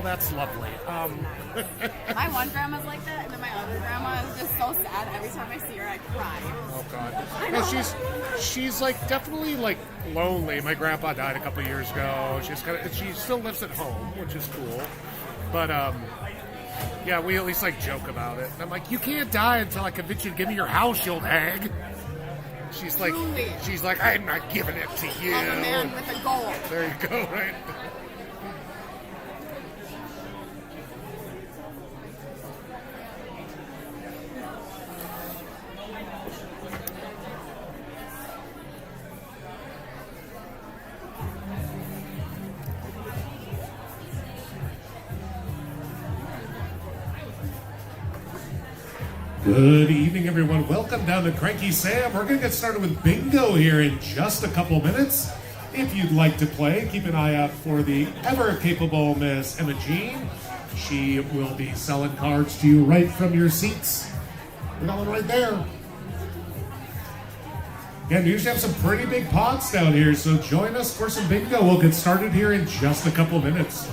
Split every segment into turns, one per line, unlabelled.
That's lovely.
My one grandma's like that, and then my other grandma is just so sad. Every time I see her, I cry.
Oh God. No, she's like definitely like lonely. My grandpa died a couple years ago. She still lives at home, which is cool. But yeah, we at least like joke about it. And I'm like, you can't die until I convince you to give me your house, you old hag. She's like,
Truly.
I'm not giving it to you.
I'm a man with a goal.
There you go, right? Good evening, everyone. Welcome down to Cranky Sam. We're going to get started with bingo here in just a couple minutes. If you'd like to play, keep an eye out for the ever-capable Miss Emma Jean. She will be selling cards to you right from your seats. We got one right there. Again, we usually have some pretty big pots down here, so join us for some bingo. We'll get started here in just a couple minutes.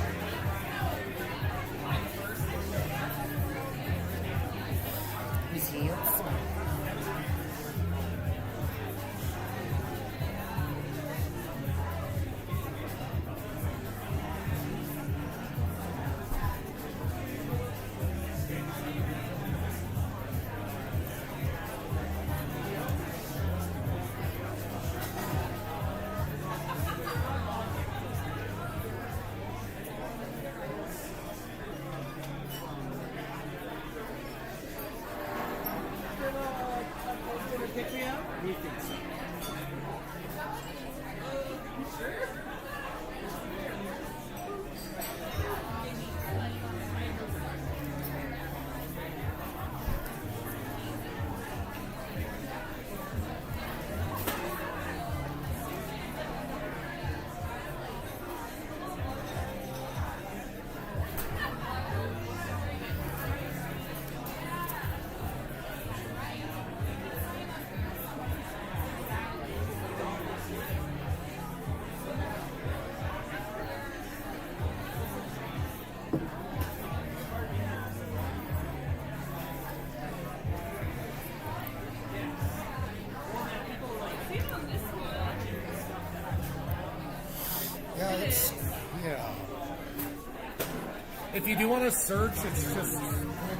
If you do want to search, it's just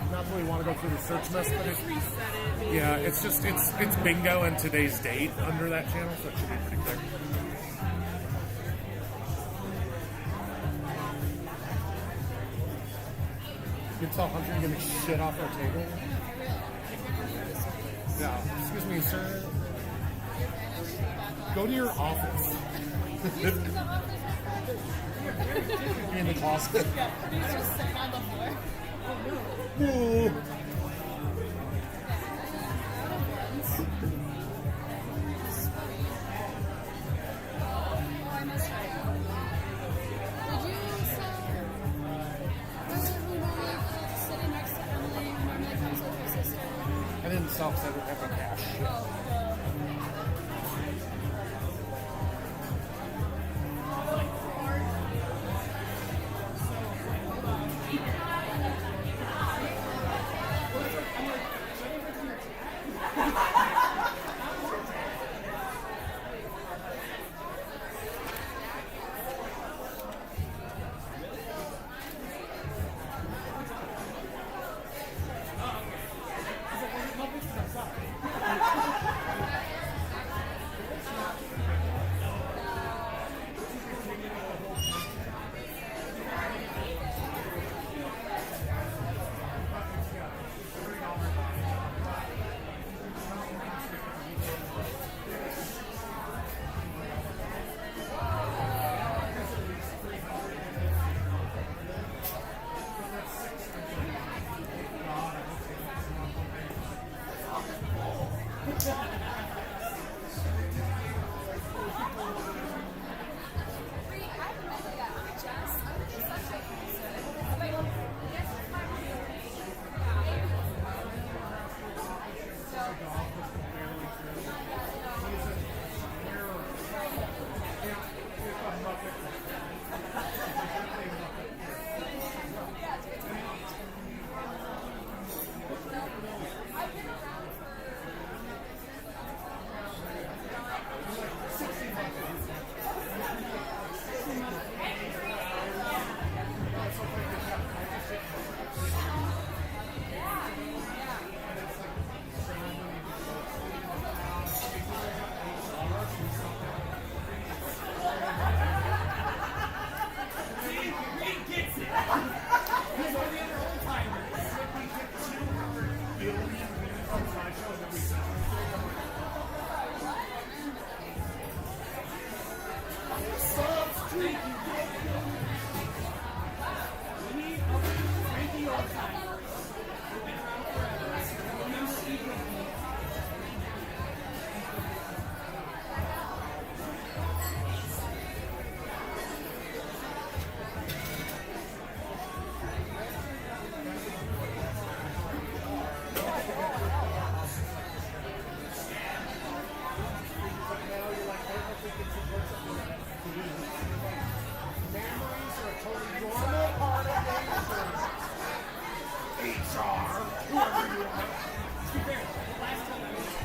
not really want to go through the search mess, but it's bingo and today's date under that channel, so it should be pretty clear. You can tell Hunter gonna shit off our table. Yeah, excuse me, sir. Go to your office. In the closet.
Yeah, he's just sitting on the floor.
No. I didn't sell because I didn't have my cash.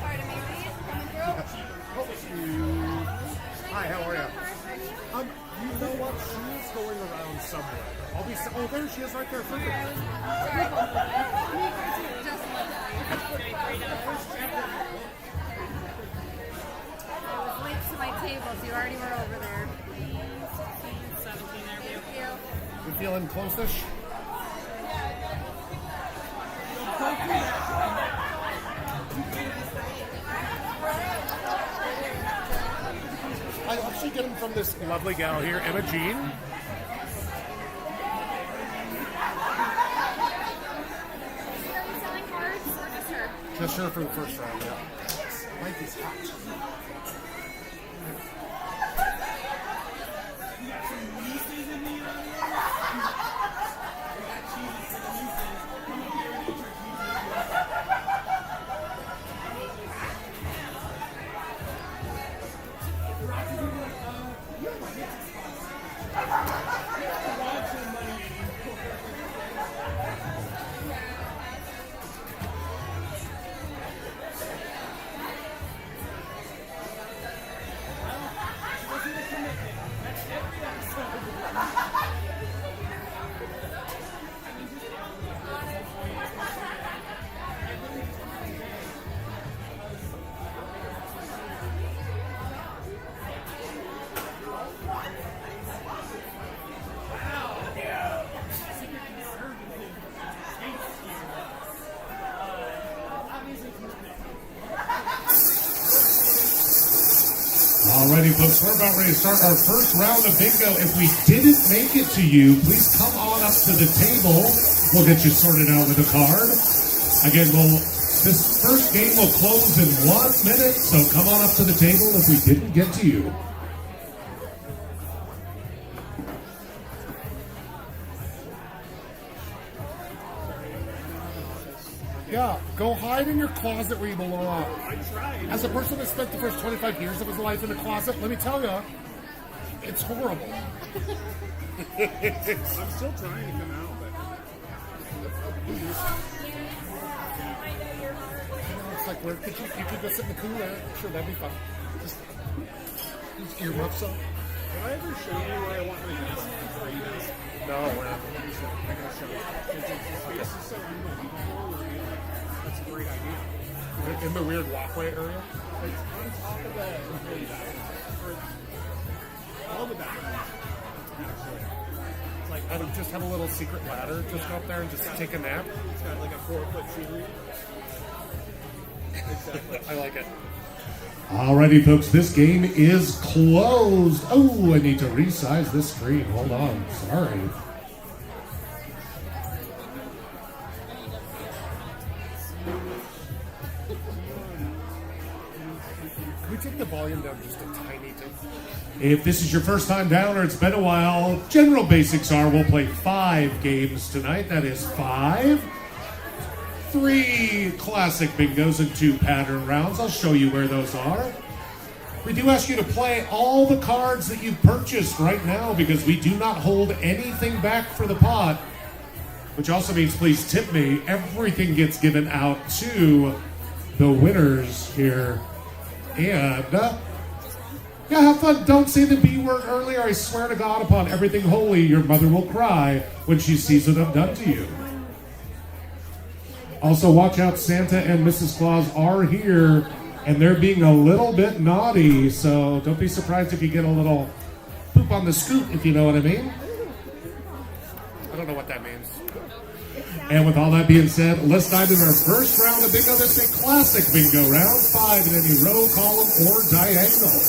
Pardon me, please. Coming through.
Hi, how are you? You know what? She's going around somewhere. I'll be. Oh, there she is, right there.
Sorry. Just I was late to my table, so you already were over there. 16, 17, there we go.
You feeling close-ish? I actually get them from this lovely gal here, Emma Jean.
Selling cards or just her?
Just her for the first round, yeah. Life is hot. Alrighty, folks, we're about ready to start our first round of bingo. If we didn't make it to you, please come on up to the table. We'll get you sorted out with a card. Again, this first game will close in 1 minute, so come on up to the table if we didn't get to you. Yeah, go hide in your closet where you belong.
I tried.
As a person that spent the first 25 years of his life in a closet, let me tell you, it's horrible.
I'm still trying to come out, but
It's like, where could you could go sit in the cooler? Sure, that'd be fun. Just earmuffs on.
did I ever show you where I want my desk? Or you guys?
No, we're not.
I gotta show you. It's just so that's a great idea.
In the weird walkway area.
It's on top of the employee bathroom. Or all the bathrooms, actually. It's like
I would just have a little secret ladder, just go up there and just take a nap.
it's got like a 4-foot ceiling. Exactly.
I like it. Alrighty, folks, this game is closed. Oh, I need to resize this screen. Hold on. Sorry. Can we take the volume down just a tiny bit? If this is your first time down or it's been a while, general basics are we'll play 5 games tonight. That is 5. 3 classic bingos and 2 pattern rounds. I'll show you where those are. We do ask you to play all the cards that you've purchased right now because we do not hold anything back for the pot, which also means please tip me. Everything gets given out to the winners here. And yeah, have fun. Don't say the B word earlier. I swear to God upon everything holy, your mother will cry when she sees what I've done to you. Also, watch out, Santa and Mrs. Claus are here, and they're being a little bit naughty, so don't be surprised if you get a little poop on the scoop, if you know what I mean. I don't know what that means. And with all that being said, let's dive into our first round of bingo. This is a classic bingo round, 5 in any row, column, or diagonal.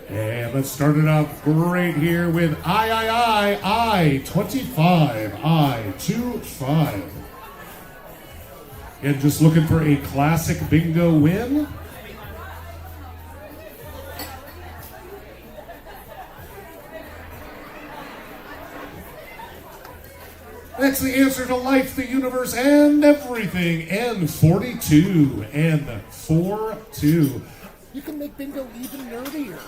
And let's start it off great here with I-25, I-25. And just looking for a classic bingo win. That's the answer to life, the universe, and everything. And 42 and 4-2. You can make bingo even nerdier.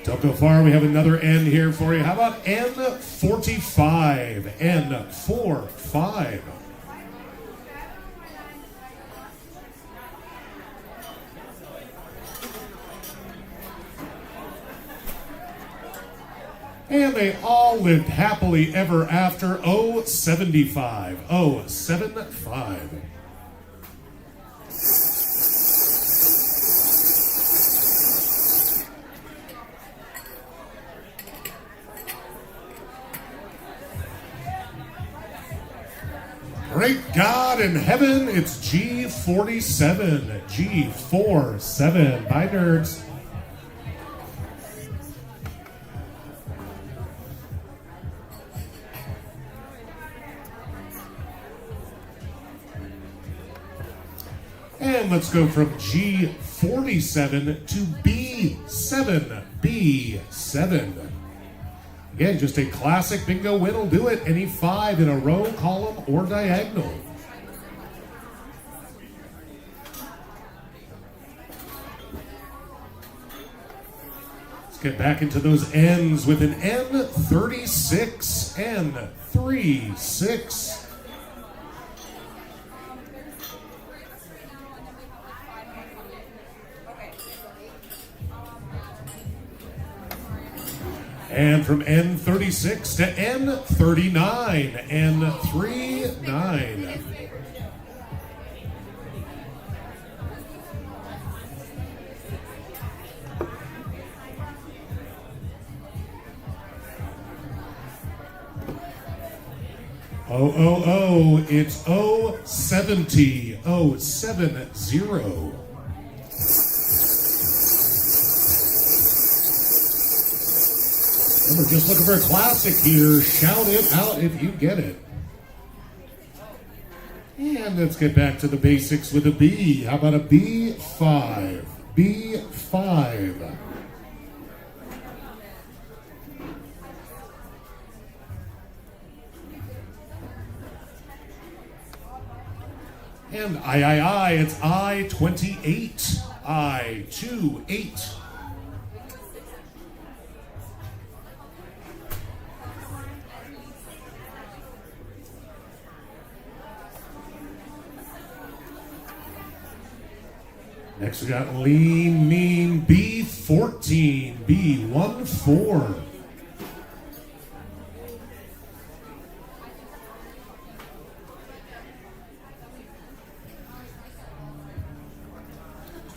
Don't go far. We have another N here for you. How about N45? N45. And they all lived happily ever after. 075. 075. Great God in heaven, it's G47. G47. Bye, nerds. And let's go from G47 to B7. B7. Again, just a classic bingo win will do it. Any 5 in a row, column, or diagonal. Let's get back into those N's with an N36. N36. And from N36 to N39. N39. Oh, it's 070. 070. And we're just looking for a classic here. Shout it out if you get it. And let's get back to the basics with a B. How about a B5? B5. And I, it's I28. I28. Next we got lean, mean, B14, B14.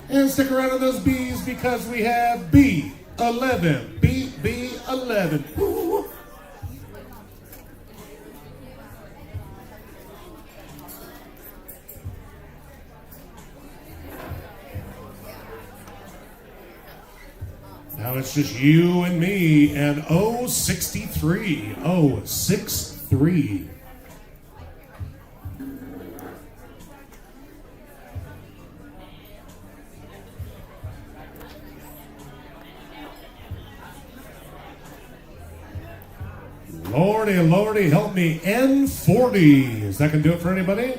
And stick around on those B's because we have B11, B11. Woo. Now it's just you and me and 063. 063. Lordy, help me. N40. Is that going to do it for anybody?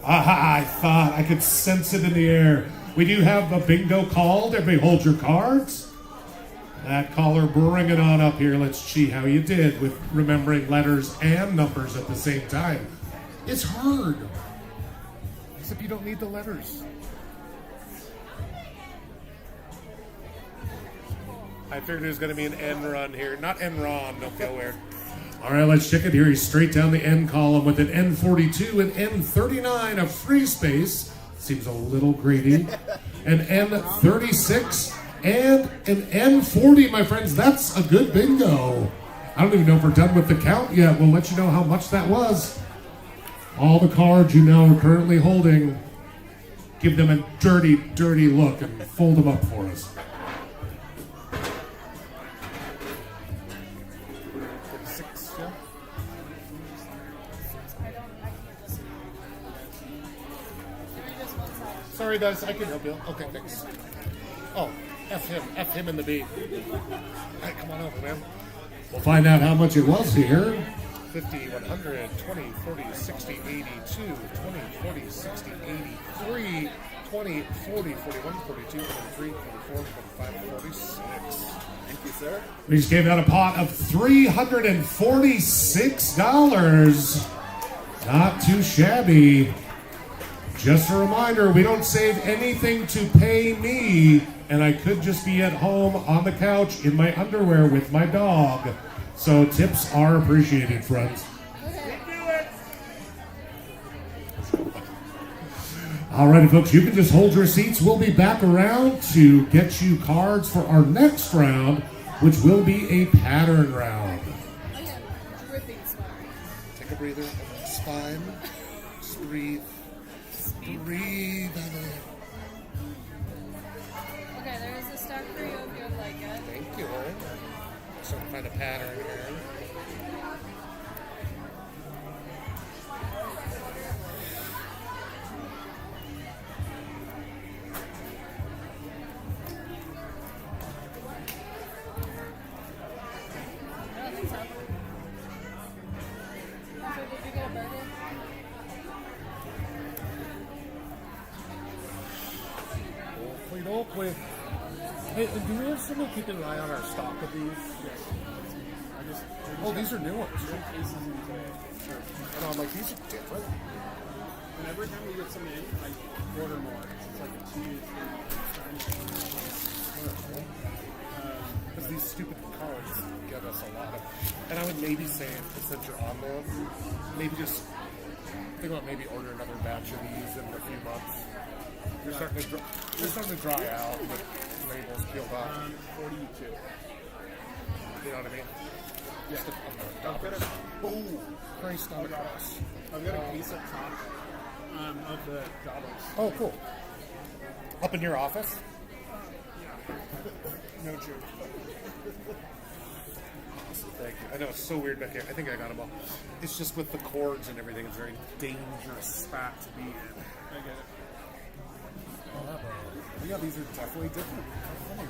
Aha, I thought I could sense it in the air. We do have a bingo called. Everybody hold your cards. That caller, bring it on up here. Let's see how you did with remembering letters and numbers at the same time. It's hard.
Except you don't need the letters. I figured it was going to be an N run here. Not Enron, don't feel weird.
All right, let's check it here. He's straight down the N column with an N42 and N39 of free space. Seems a little greedy. An N36 and an N40, my friends. That's a good bingo. I don't even know if we're done with the count yet. We'll let you know how much that was. All the cards you now are currently holding, give them a dirty, dirty look and fold them up for us.
Sorry, guys, I can help you. Okay, thanks. Oh, F him in the B. All right, come on over, man.
We'll find out how much it was here.
50, 100, 20, 40, 60, 80, 2, 20, 40, 60, 83, 20, 40, 41, 42, 43, 44, 45, 46.
Thank you, sir.
We just gave out a pot of $346. Not too shabby. Just a reminder, we don't save anything to pay me, and I could just be at home on the couch in my underwear with my dog. So tips are appreciated, friends. Alrighty, folks, you can just hold your seats. We'll be back around to get you cards for our next round, which will be a pattern round.
Take a breather. It's fine. Just breathe. Breathe.
Okay, there is a stack for you if you would like it.
Thank you. So I can find a pattern here.
I don't think so. So did you get a burger?
Oakley. Hey, do we have someone keeping an eye on our stock of these?
Yes. I just
Oh, these are new ones.
cases in today. Sure.
And I'm like, these are different.
And every time we get some in, I order more. It's like a 2 to 3.
Because these stupid cards get us a lot of. And I would maybe say, since you're on there, maybe just think about maybe order another batch of these in a few months. They're starting to dry out with labels peeled off.
42.
You know what I mean?
Yeah. I've got a,
Oh, Christ on the cross.
I've got a case up top of the Davos.
Oh, cool. Up in your office?
No joke.
Thank you. I know it's so weird back here. I think I got them all. It's just with the cords and everything. It's a very dangerous spot to be in.
I get it.
Yeah, these are definitely different. How funny.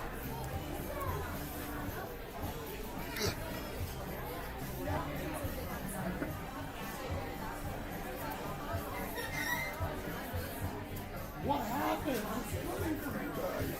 What happened? I was waiting for you guys.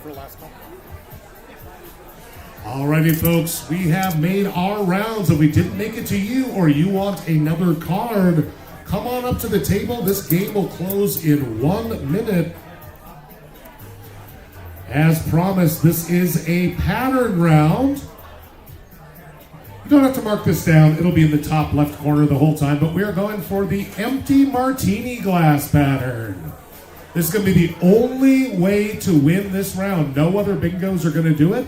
good for last call.
Alrighty, folks, we have made our rounds. If we didn't make it to you or you want another card, come on up to the table. This game will close in 1 minute. As promised, this is a pattern round. You don't have to mark this down. It'll be in the top left corner the whole time, but we are going for the empty martini glass pattern. This is going to be the only way to win this round. No other bingos are going to do it.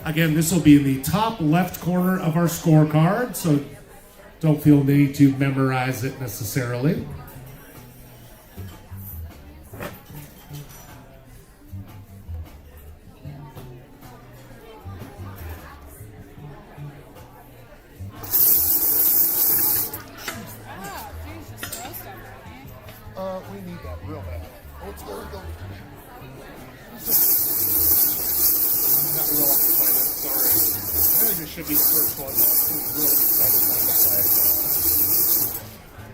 Again, this will be in the top left corner of our scorecard, so don't feel the need to memorize it necessarily.
Ah, geez, just throw stuff at me.
We need that real bad. Oh, it's going to go. Not real excited, sorry. I think it should be the first one, though. I'm really excited about the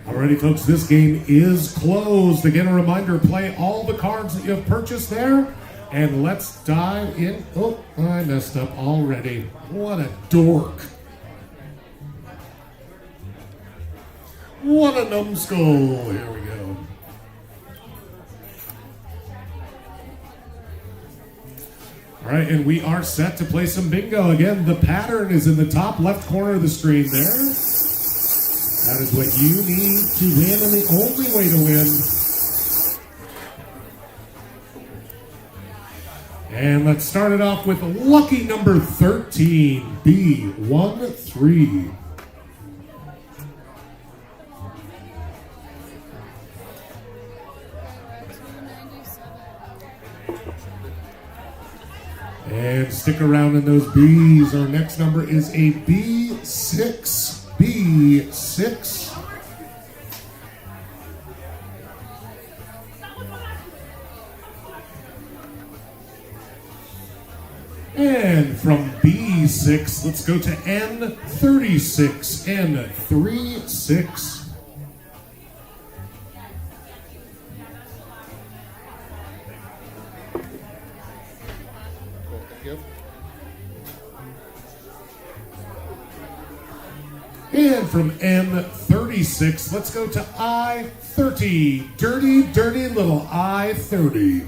play.
Alrighty, folks, this game is closed. Again, a reminder, play all the cards that you have purchased there, and let's dive in. Oh, I messed up already. What a dork. What a numbskull. Here we go. All right, and we are set to play some bingo. Again, the pattern is in the top left corner of the screen there. That is what you need to win, and the only way to win. And let's start it off with lucky number 13, B13. And stick around in those B's. Our next number is a B6. B6. And from B6, let's go to N36. N36. And from N36, let's go to I30. Dirty, dirty little I30.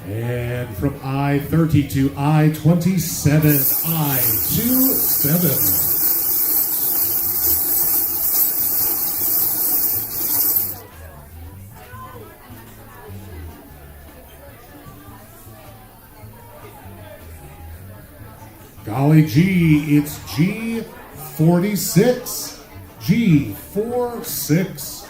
And from I30 to I27. I27. Golly gee, it's G46. G46.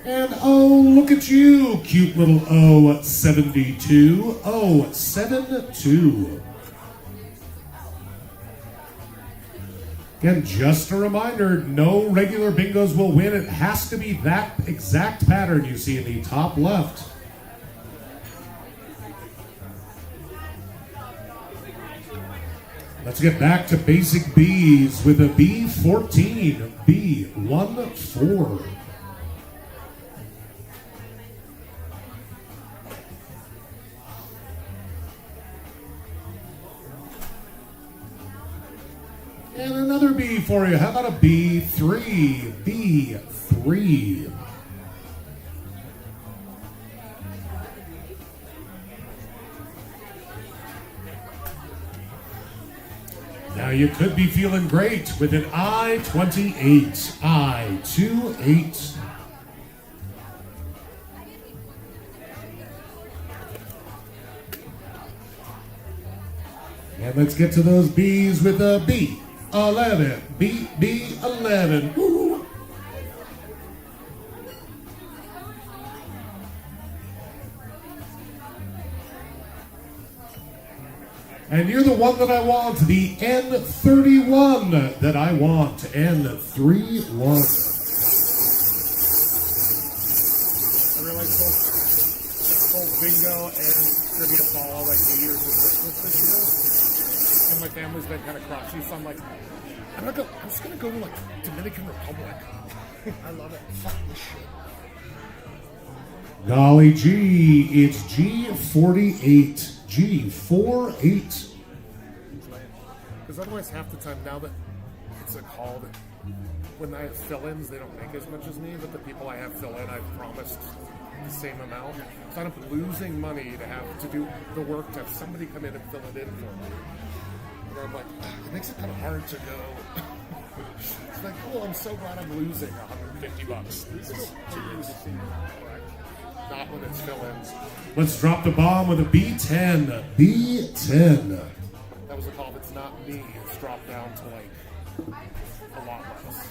And oh, look at you, cute little O72. O72. Again, just a reminder, no regular bingos will win. It has to be that exact pattern you see in the top left. Let's get back to basic B's with a B14. B14. And another B for you. How about a B3? B3. Now you could be feeling great with an I28. I28. And let's get to those B's with a B. 11. B11. Ooh. And you're the one that I want, the N31 that I want. N31.
realized both bingo and trivia fall like New Year's and Christmas this year. And my family's been kind of crushy, so I'm like, I'm just gonna go to like Dominican Republic. I love it. Fuck this shit.
Golly gee, it's G48. G48.
Because otherwise, half the time now that it's a call that when I have fill-ins, they don't make as much as me. But the people I have fill in, I've promised the same amount. So I'm losing money to have to do the work to have somebody come in and fill it in for me. And I'm like, it makes it kind of hard to go. It's like, oh, I'm so glad I'm losing $150. This is 2 years. Correct. Not when it's fill-ins.
Let's drop the bomb with a B10. B10.
That was a call that's not me. It's dropped down to like a lot less.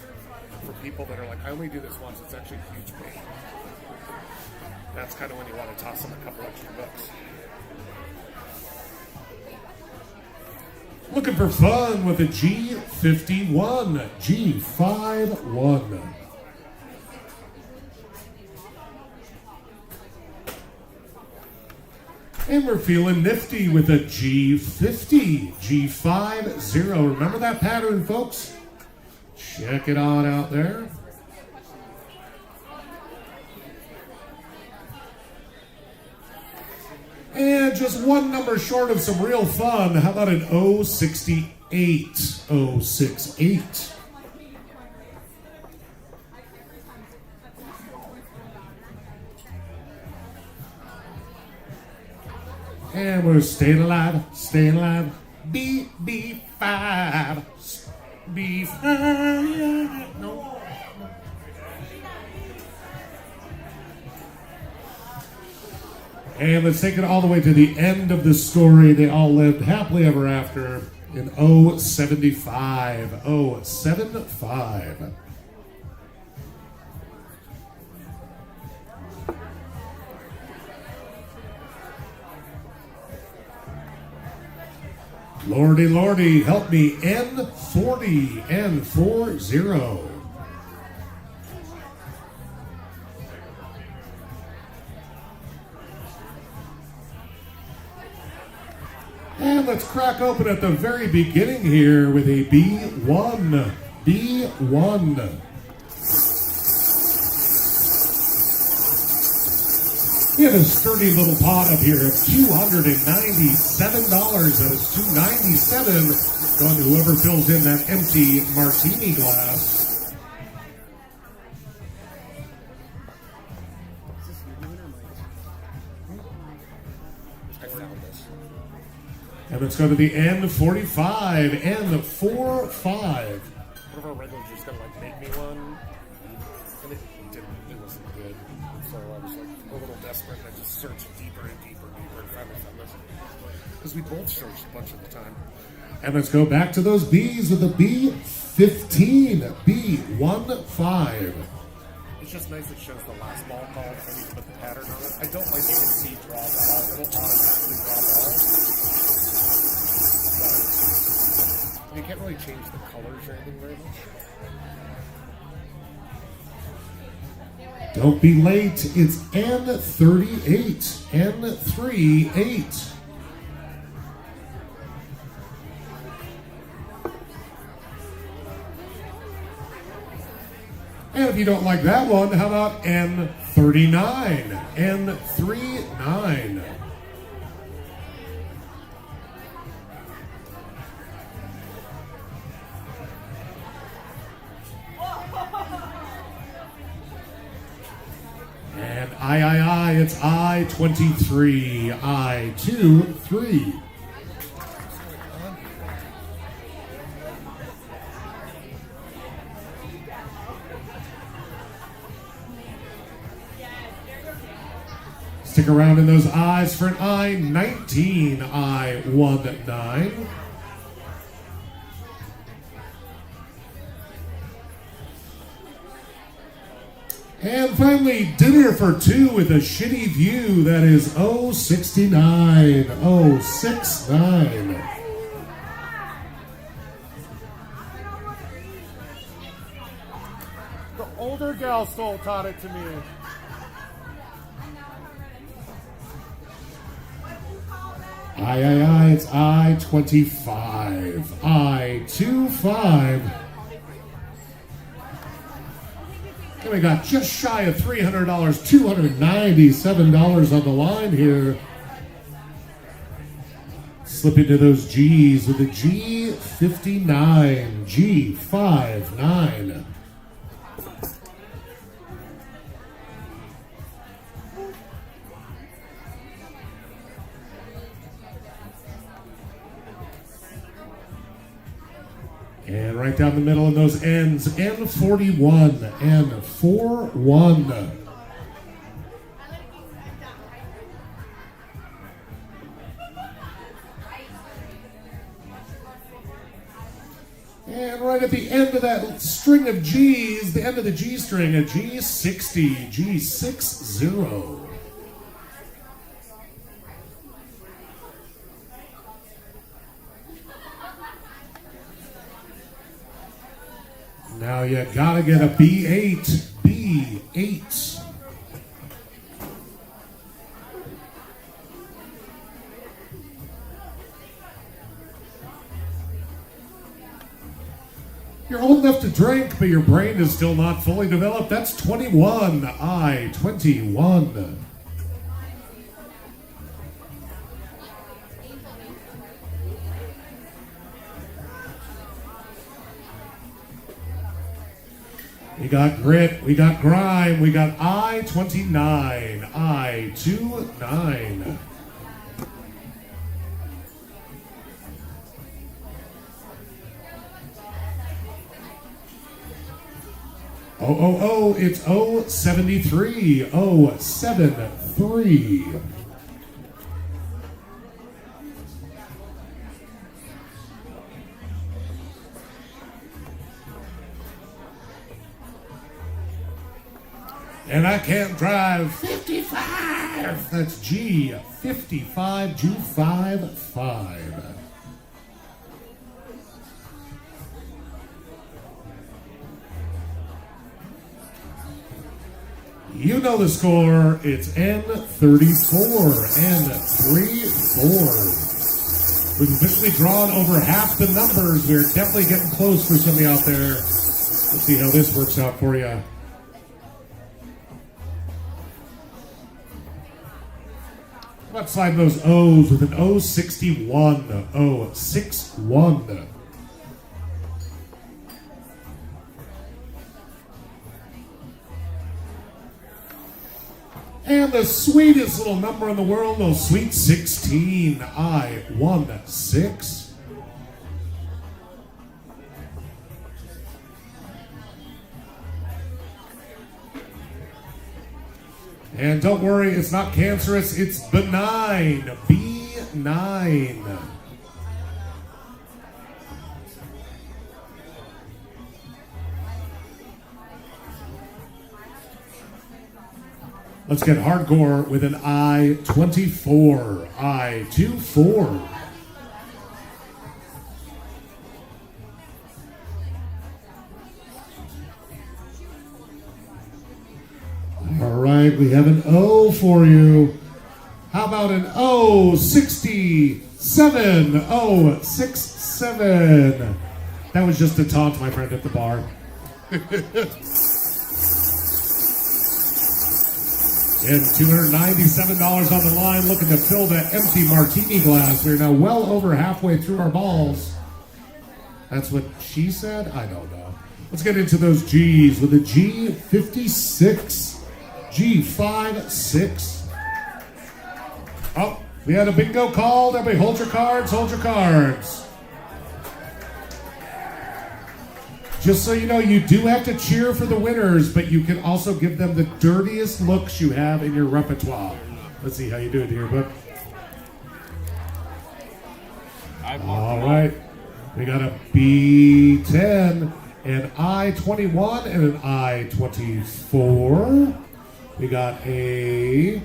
For people that are like, I only do this once, it's actually a huge pain. That's kind of when you want to toss them a couple extra bucks.
Looking for fun with a G51. G51. And we're feeling nifty with a G50. G50. Remember that pattern, folks? Check it out there. And just one number short of some real fun. How about an 068? 068. And we're staying alive, staying alive. B5. B5. No. And let's take it all the way to the end of the story. They all lived happily ever after in 075. 075. Lordy, Lordy, help me. N40. N40. And let's crack open at the very beginning here with a B1. B1. We have a sturdy little pot up here of $297. That is $297. Going to whoever fills in that empty martini glass.
I found this.
And let's go to the N45. N45.
One of our regulars just gonna like make me one, and it didn't. It wasn't good. So I was like a little desperate, and I just searched deeper and deeper and deeper, and finally found this. Because we both searched a bunch of the time.
And let's go back to those B's with the B15. B15.
It's just nice it shows the last ball call. I need to put the pattern on it. I don't like you can see draw ball. It'll automatically draw ball. But you can't really change the colors or anything very much.
Don't be late. It's N38. N38. And if you don't like that one, how about N39? N39. And I, it's I-23. I-23. Stick around in those eyes for an I-19. I-19. And finally, dinner for two with a shitty view. That is 069. 069.
The older gal soul taught it to me.
It's I-25. I-25. And we got just shy of $300, $297 on the line here. Slip into those G's with a G59. G59. And right down the middle in those ends, N41, N41. And right at the end of that string of G's, the end of the G string, a G60, G60. Now you gotta get a B8, B8. You're old enough to drink, but your brain is still not fully developed. That's 21, I-21. We got grit, we got grime, we got I-29, I-29. It's 073, 073. And I can't drive 55. That's G, 55, G55. You know the score. It's N34, N34. We've officially drawn over half the numbers. We're definitely getting close for somebody out there. Let's see how this works out for you. Let's slide those O's with an O61. O61. And the sweetest little number in the world, those sweet 16. I-16. And don't worry, it's not cancerous, it's benign. B9. Let's get hardcore with an I-24. I-24. All right, we have an O for you. How about an O67? O67. That was just a taunt, my friend, at the bar. And $297 on the line, looking to fill that empty martini glass. We're now well over halfway through our balls. That's what she said? I don't know. Let's get into those G's with a G56. G56. Oh, we had a bingo called. Everybody hold your cards, hold your cards. Just so you know, you do have to cheer for the winners, but you can also give them the dirtiest looks you have in your repertoire. Let's see how you do it here, bud. All right. We got a B10, an I-21, and an I-24. We got a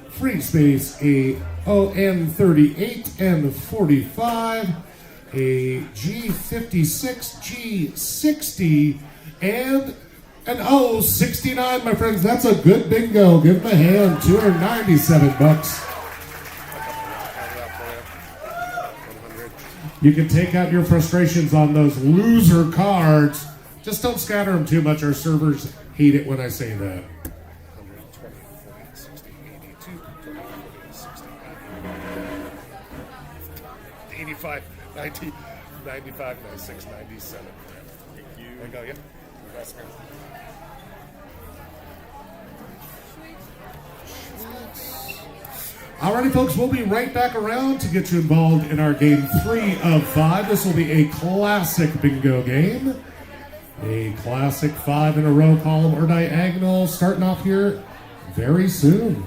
free space, a N38, N45, a G56, G60, and an O69, my friends. That's a good bingo. Give them a hand. $297. You can take out your frustrations on those loser cards. Just don't scatter them too much. Our servers hate it when I say that.
120, 40, 60, 82, 60, 85, 90, 95, 96, 97. Thank you. There you go, yeah. That's good.
Alrighty, folks, we'll be right back around to get you involved in our game 3 of 5. This will be a classic bingo game. A classic 5 in a row column or diagonal starting off here very soon.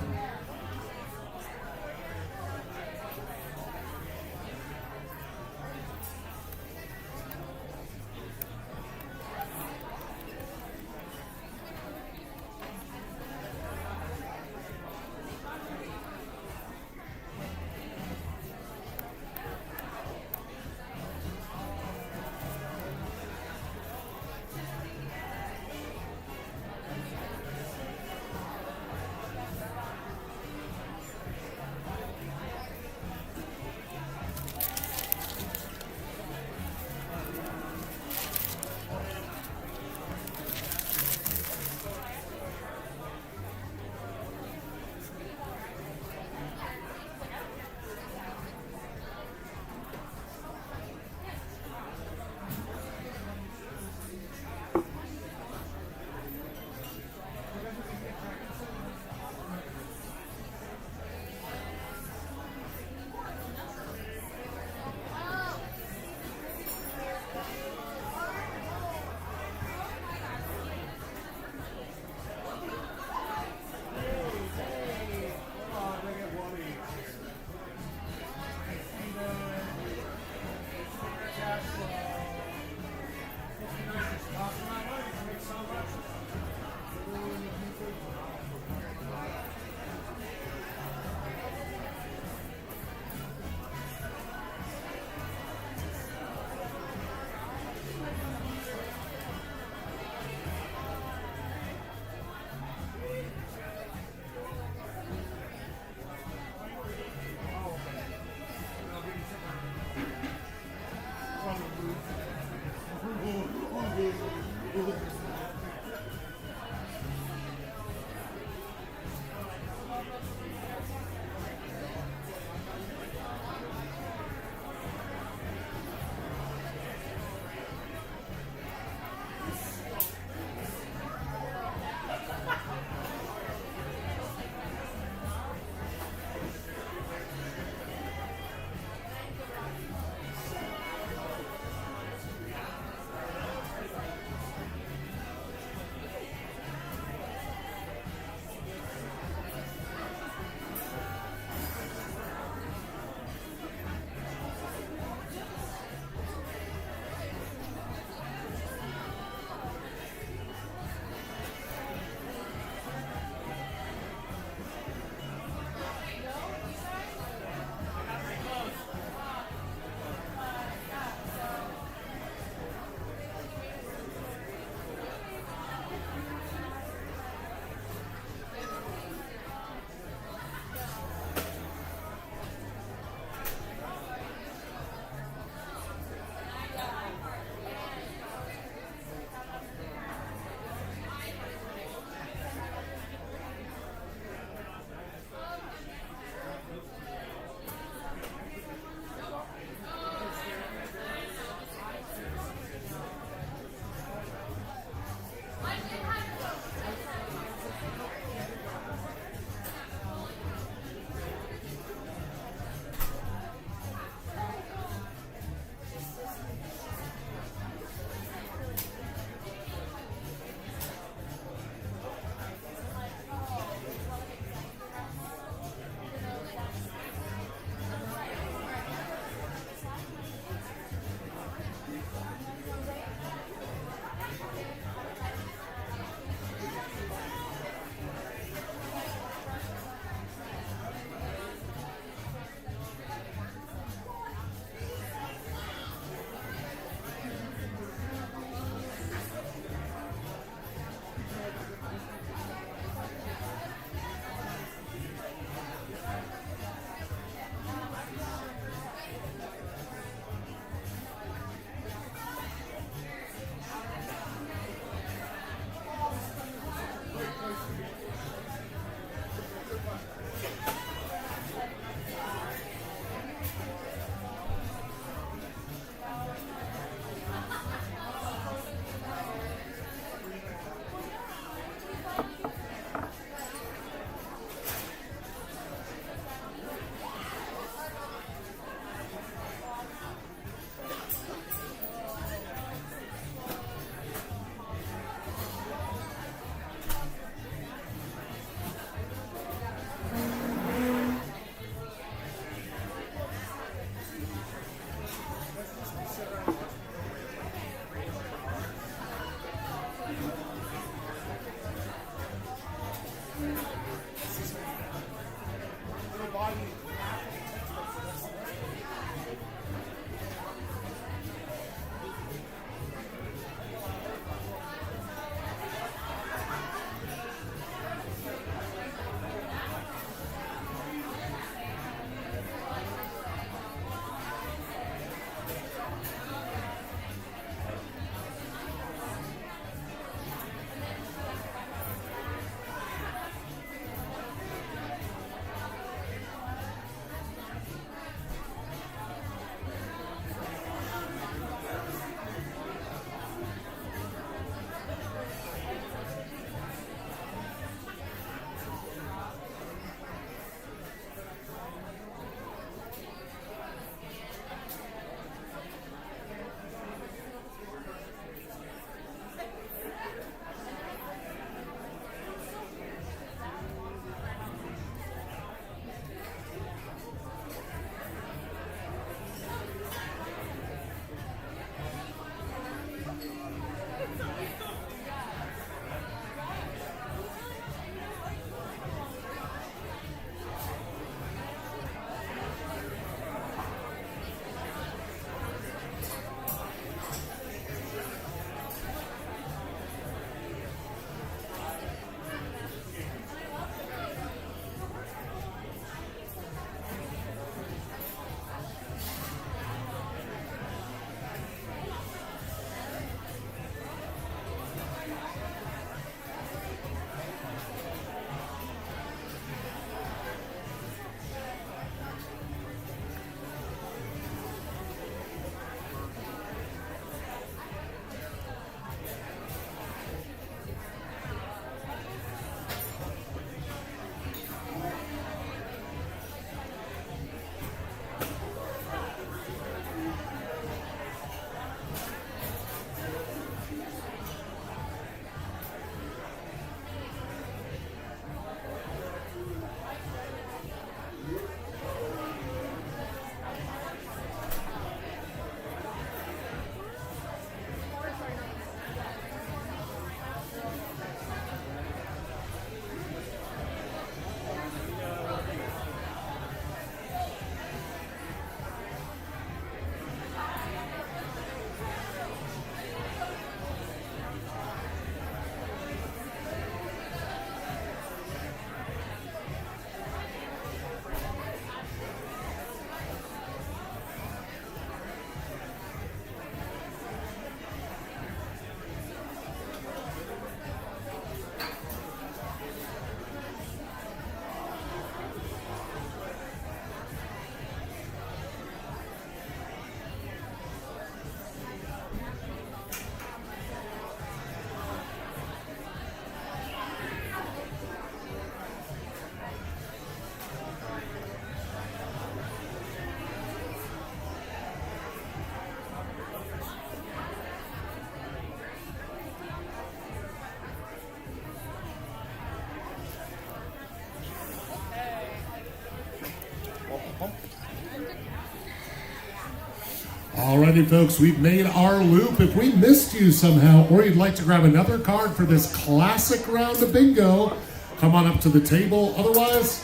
Alrighty, folks, we've made our loop. If we missed you somehow, or you'd like to grab another card for this classic round of bingo, come on up to the table. Otherwise,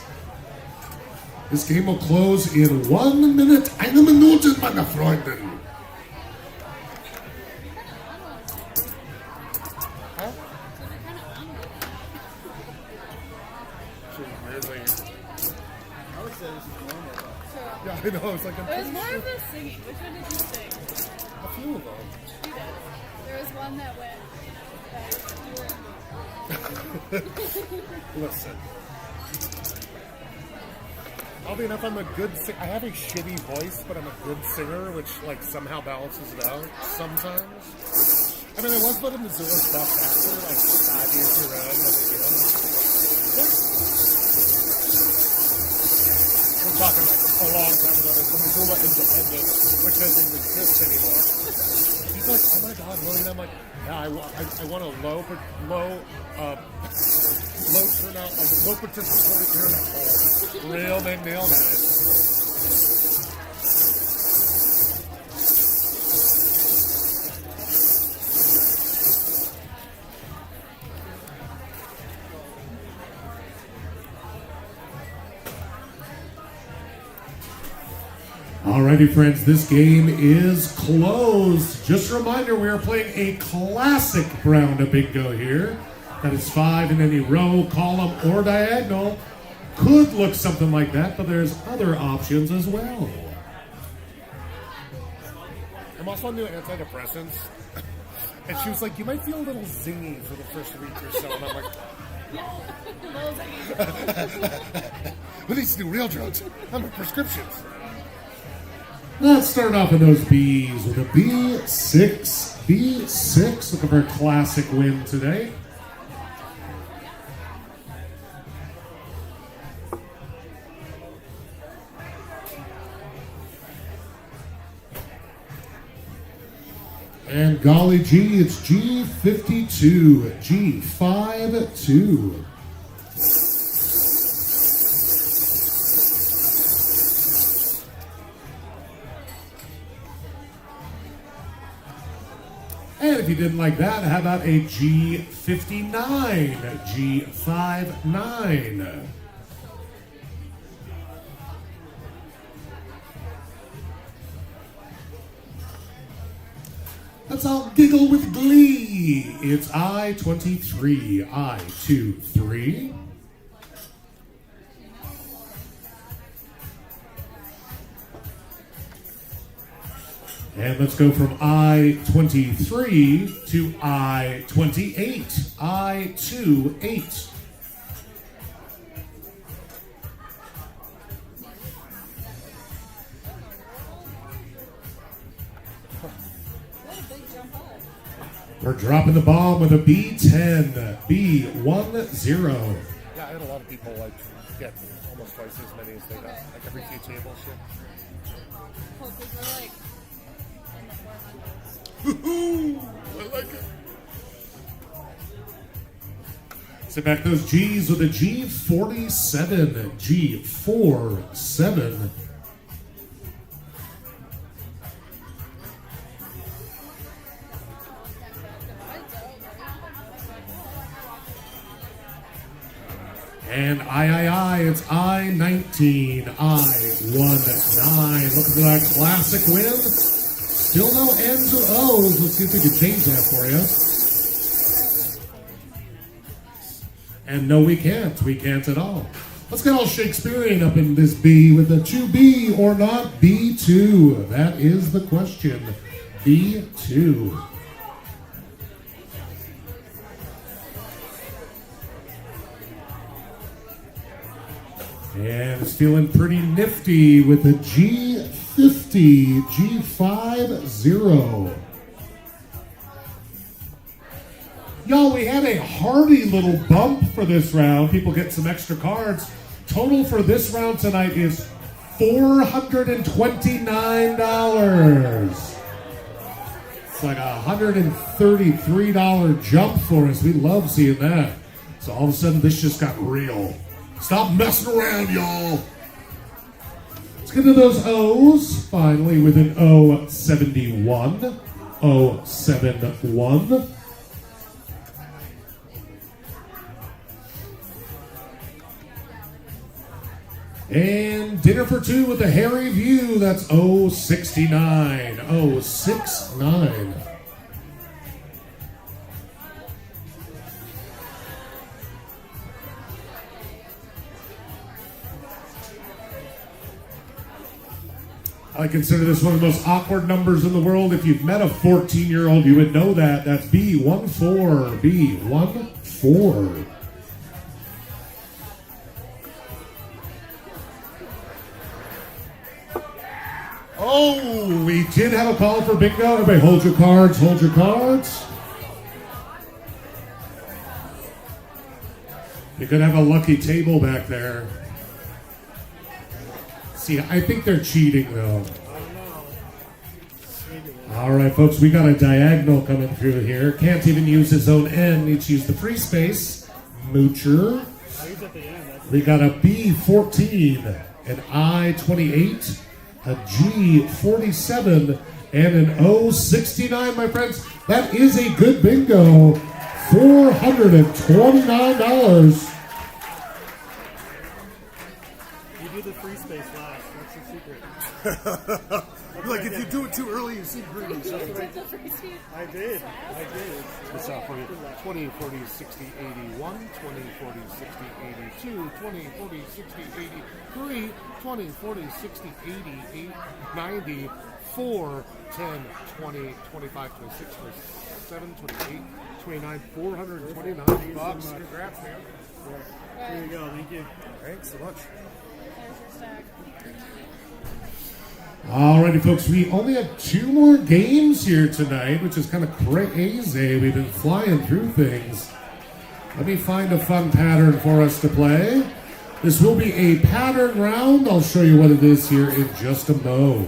this game will close in 1 minute. Eine Minute, meine Freunde.
I would say this is normal.
Yeah, I know. It's like I'm
It was
pretty
more
sure
of the singing. Which one did you sing?
a few of them.
You did. There was one that went. That you were
Listen. Oddly enough, I'm a good singer. I have a shitty voice, but I'm a good singer, which like somehow balances it out sometimes. I mean, I was voted Missoula's best actor like 5 years in a row. No big deal. We're talking like a long time ago. There's the Missoula Independent, which doesn't exist anymore. He's like, oh my god, really? And I'm like, yeah, I want a low turnout, low participatory internet poll. Real big deal, guys.
Alrighty, friends, this game is closed. Just a reminder, we are playing a classic round of bingo here. That is 5 in any row, column, or diagonal. Could look something like that, but there's other options as well.
I'm also on new antidepressants. And she was like, you might feel a little zingy for the first week or so. And I'm like, we need to do real drugs. I'm on prescriptions.
Let's start off with those B's with a B6. B6, looking for a classic win today. And golly gee, it's G52, G52. And if you didn't like that, how about a G59, G59. Let's all giggle with glee. It's I-23, I-23. And let's go from I-23 to I-28, I-28. We're dropping the bomb with a B10, B10.
Yeah, I had a lot of people like get almost twice as many as they got, like every few tables. Yeah.
cool because we're like in the 400s.
Woohoo! I like it.
Sit back those G's with a G47, G47. And it's I-19, I-19. Looking for that classic win. Still no N's or O's. Let's see if we can change that for you. And no, we can't. We can't at all. Let's get all Shakespearean up in this B with a 2B or not B2. That is the question. B2. And it's feeling pretty nifty with a G50, G50. Y'all, we had a hearty little bump for this round. People get some extra cards. Total for this round tonight is $429. It's like a $133 jump for us. We love seeing that. So all of a sudden, this just got real. Stop messing around, y'all. Let's get to those O's. Finally, with an O71. O71. And dinner for two with the Hairy View. That's 069. 069. I consider this one of the most awkward numbers in the world. If you've met a 14-year-old, you would know that. That's B14. B14. Oh, we did have a call for bingo. Everybody hold your cards, hold your cards. You could have a lucky table back there. See, I think they're cheating though. All right, folks, we got a diagonal coming through here. Can't even use his own N. Needs to use the free space. Moocher. We got a B14, an I28, a G47, and an O69, my friends. That is a good bingo. $429.
You do the free space last. That's the secret.
Like if you do it too early, you seem greedy. So.
I did.
It's for you. 20, 40, 60, 81, 20, 40, 60, 82, 20, 40, 60, 83, 20, 40, 60, 80, 90, 4, 10, 20, 25, 26, 27, 28, 29, $429. Congrats, man.
Here you go. Thank you.
Thanks so much.
There's your stack.
Alrighty, folks, we only have 2 more games here tonight, which is kind of crazy. We've been flying through things. Let me find a fun pattern for us to play. This will be a pattern round. I'll show you what it is here in just a mo.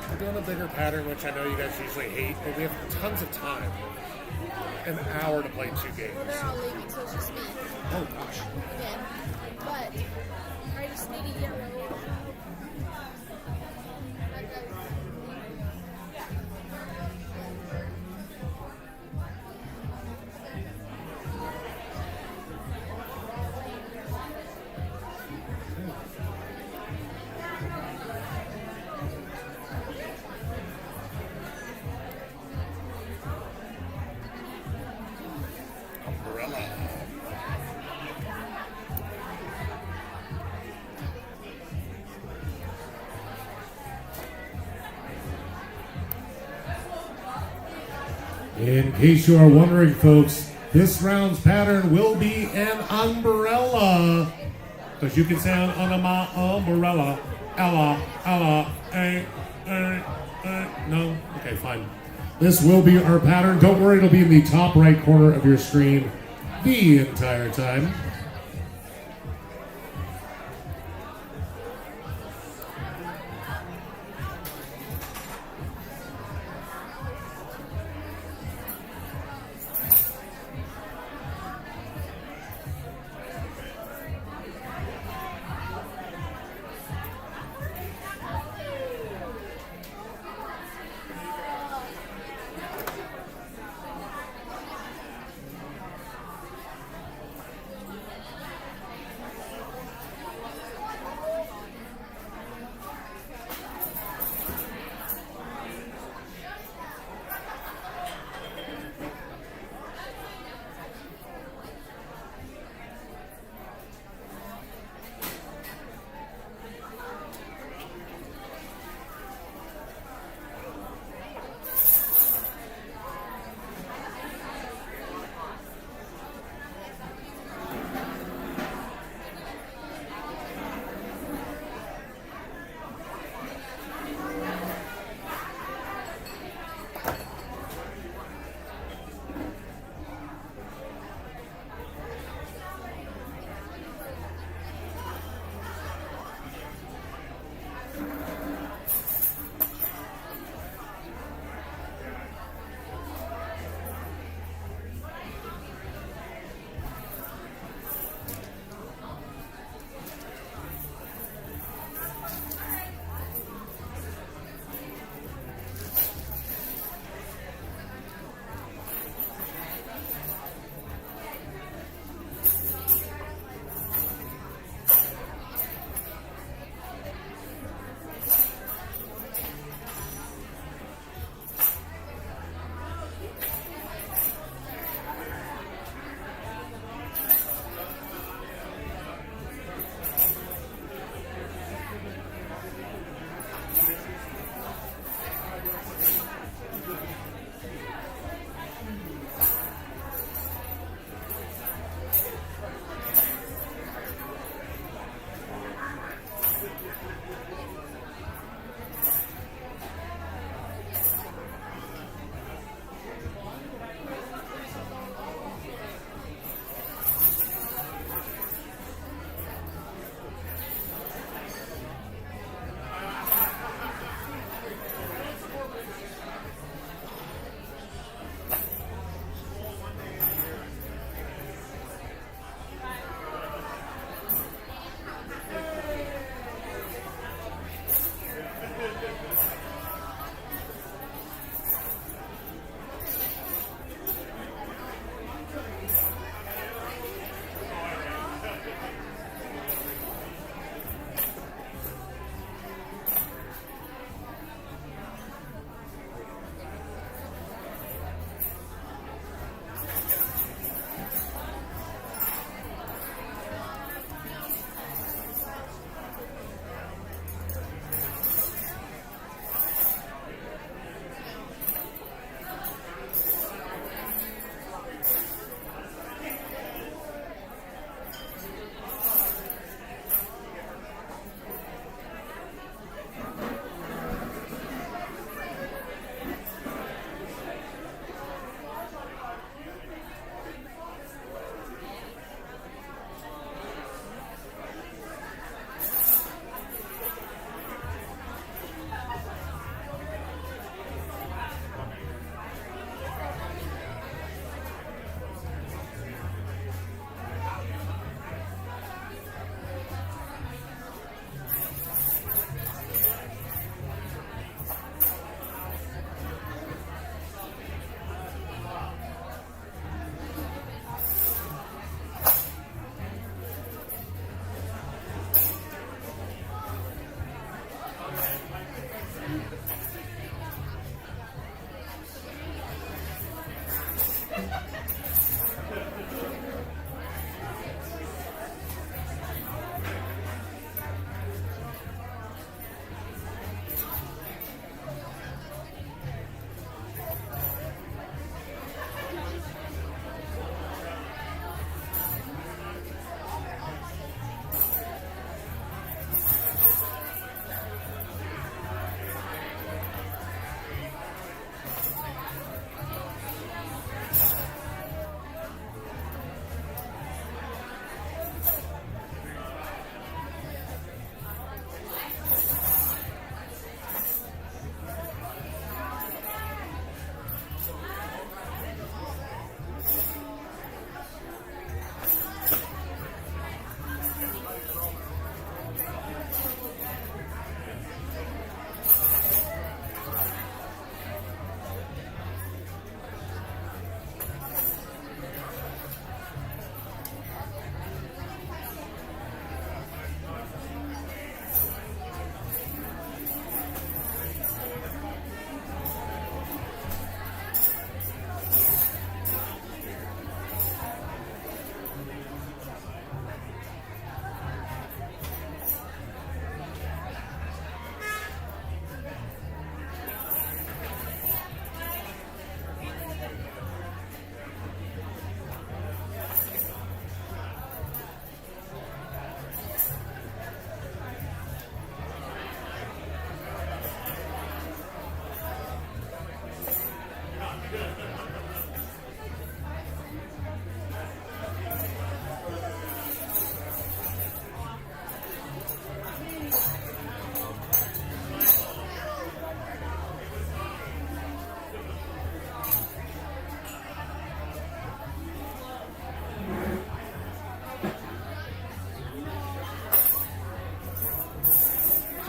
We're doing a bigger pattern, which I know you guys usually hate, but we have tons of time. An hour to play 2 games.
Well, they're all leaving, so it's just me
Oh gosh.
again. But I just need a yellow.
Umbrella.
In case you are wondering, folks, this round's pattern will be an umbrella. Because you can say on my umbrella, Ella, no? Okay, fine. This will be our pattern. Don't worry, it'll be in the top right corner of your screen the entire time.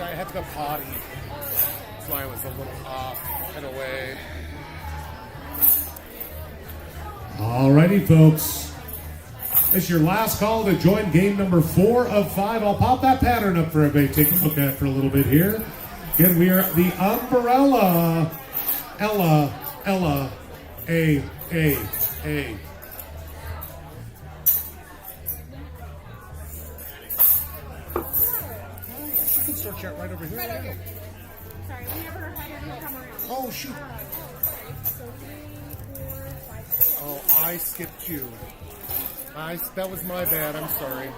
I had to go potty. That's why I was a little off in a way.
Alrighty, folks. It's your last call to join game number 4 of 5. I'll pop that pattern up for everybody to take a look at for a little bit here. Again, we are the Umbrella. Ella, A.
She can start chat right over here.
Right over here. Sorry, we never had her come around.
Oh, shoot.
So 3, 4, 5, 6.
Oh, I skipped you. That was my bad. I'm sorry.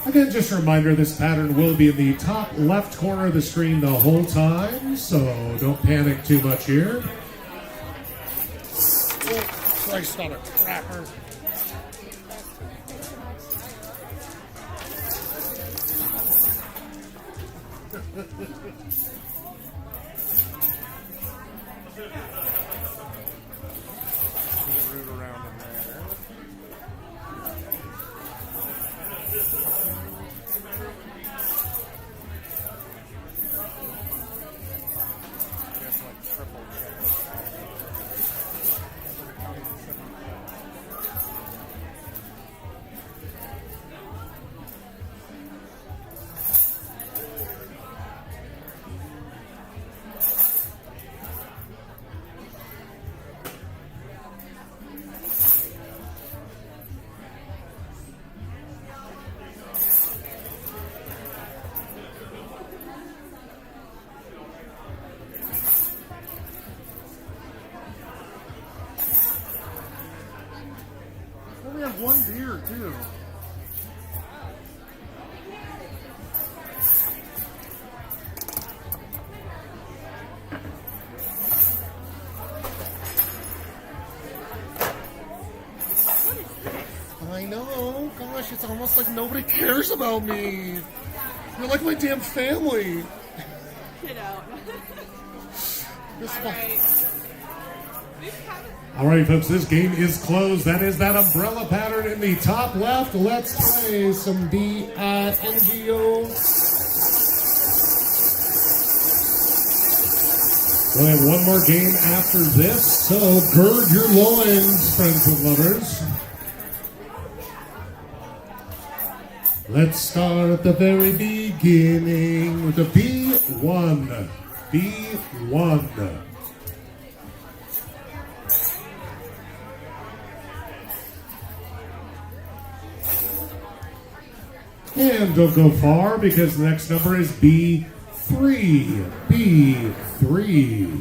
Again, just a reminder, this pattern will be in the top left corner of the screen the whole time, so don't panic too much here.
Oh, Christ on a cracker. Root around in there. You have to like triple check.
I only have one beer, too.
I know. Gosh, it's almost like nobody cares about me. You're like my damn family.
Get out.
This
All
one.
right.
Alright, folks, this game is closed. That is that umbrella pattern in the top left. Let's play some D-I-N-G-O. We'll have one more game after this, so gird your loins, friends and lovers. Let's start at the very beginning with the B1. B1. And don't go far because the next number is B3. B3.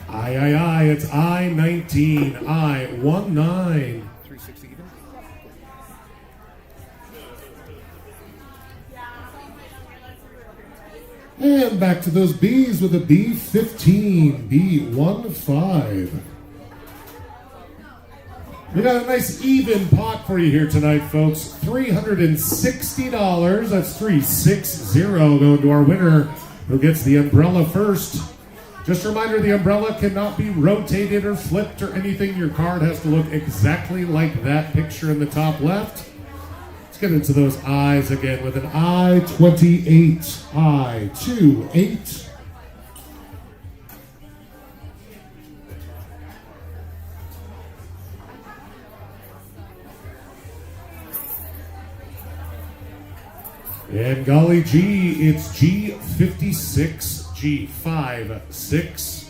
I, it's I-19, I-19.
360 even.
And back to those B's with a B15, B15. We got a nice even pot for you here tonight, folks. $360. That's 360 going to our winner who gets the umbrella first. Just a reminder, the umbrella cannot be rotated or flipped or anything. Your card has to look exactly like that picture in the top left. Let's get into those eyes again with an I-28. I-28. And golly gee, it's G56. G56.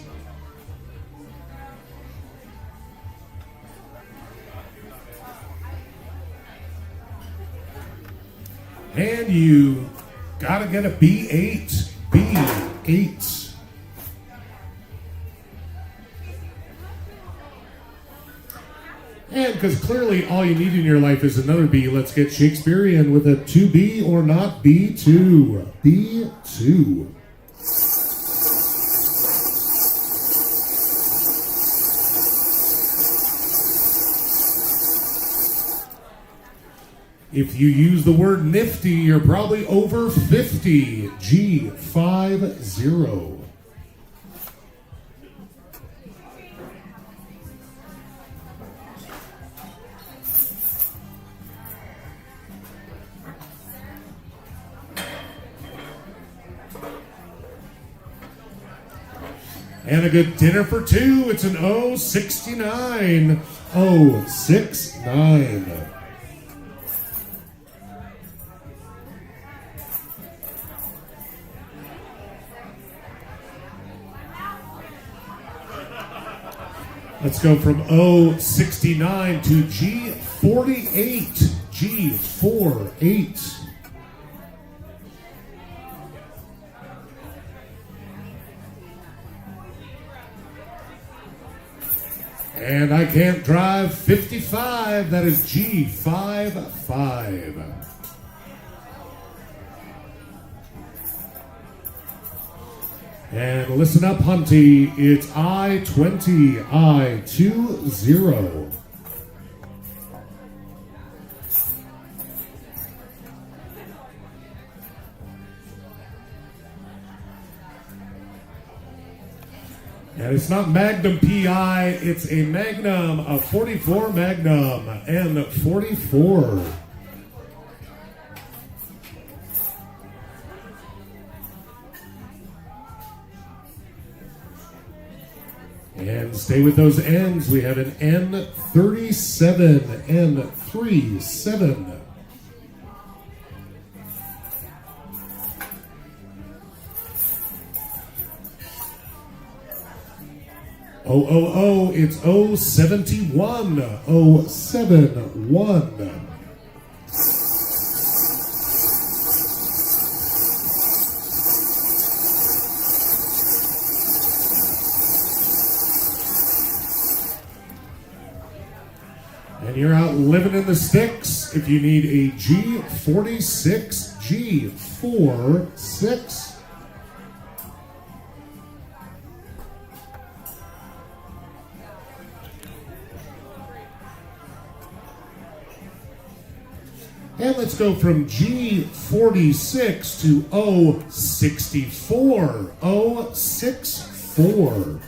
And you gotta get a B8. B8. And because clearly all you need in your life is another B, let's get Shakespearean with a 2B or not B2. B2. If you use the word nifty, you're probably over 50. G50. And a good dinner for two. It's an 069. 069. Let's go from 069 to G48. G48. And I can't drive 55. That is G55. And listen up, Hunty. It's I-20, I-20. And it's not Magnum PI, it's a Magnum, a 44 Magnum, and 44. And stay with those N's. We have an N37, N37. Oh, it's 071. 071. And you're out living in the sticks if you need a G46, G46. And let's go from G46 to 064. 064.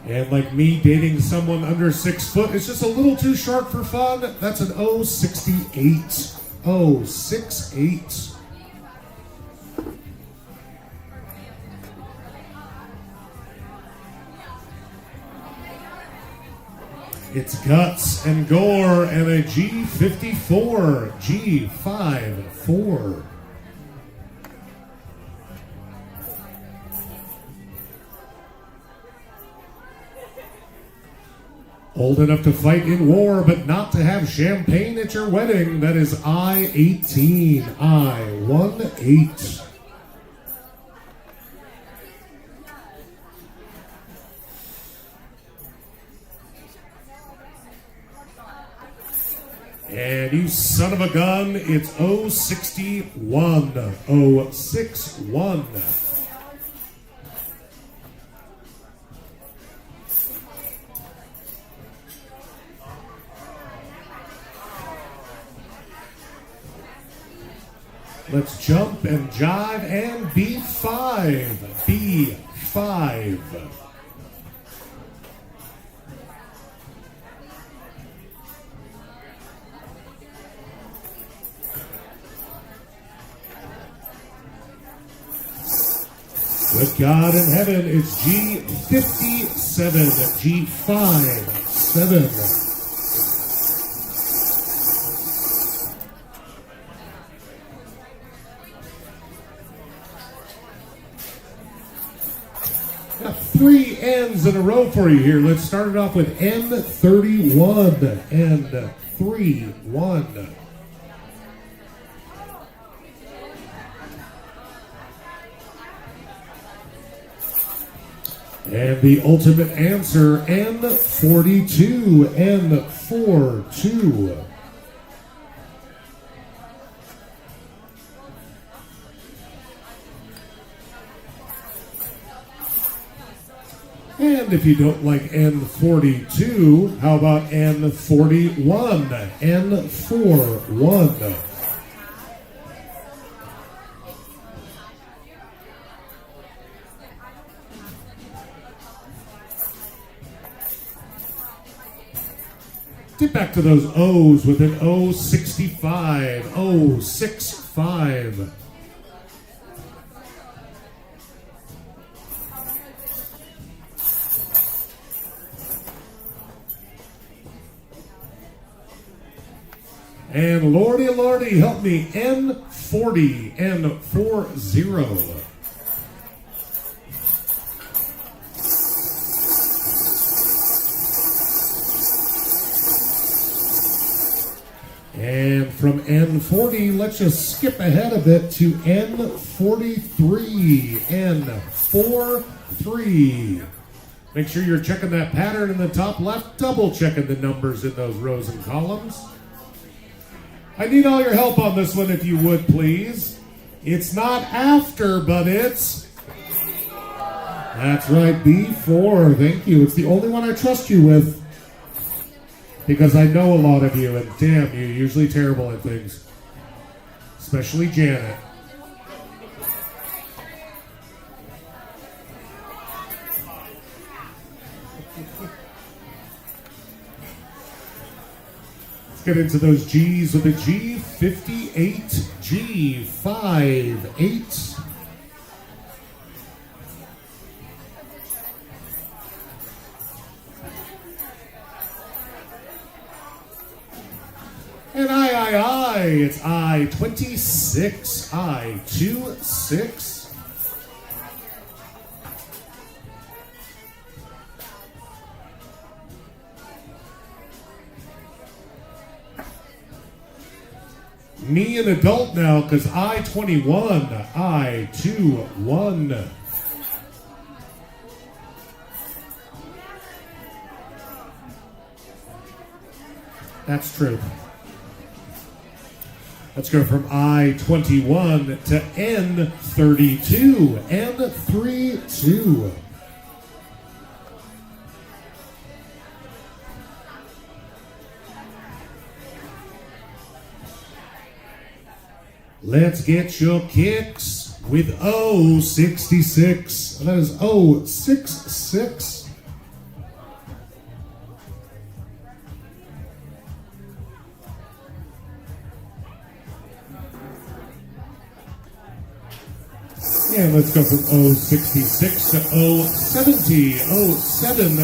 And like me dating someone under 6 foot, it's just a little too short for fun. That's an 068. 068. It's guts and gore and a G54. G54. Old enough to fight in war, but not to have champagne at your wedding. That is I-18. I-18. And you son of a gun, it's 061. 061. Let's jump and jive and B5. B5. With God in heaven, it's G57. G57. Three N's in a row for you here. Let's start it off with N31. N31. And the ultimate answer, N42. N42. And if you don't like N42, how about N41? N41. Get back to those O's with an O65. O65. And lordy, lordy, help me. N40. N40. And from N40, let's just skip ahead a bit to N43. N43. Make sure you're checking that pattern in the top left, double checking the numbers in those rows and columns. I need all your help on this one if you would, please. It's not after, but it's... That's right, B4. Thank you. It's the only one I trust you with. Because I know a lot of you, and damn, you're usually terrible at things. Especially Janet. Let's get into those G's with a G58, G58. And I, it's I-26, I-26. Me an adult now, because I-21, I-21. That's true. Let's go from I-21 to N32. N32. Let's get your kicks with O66. That is O66. And let's go from O66 to O70. O70.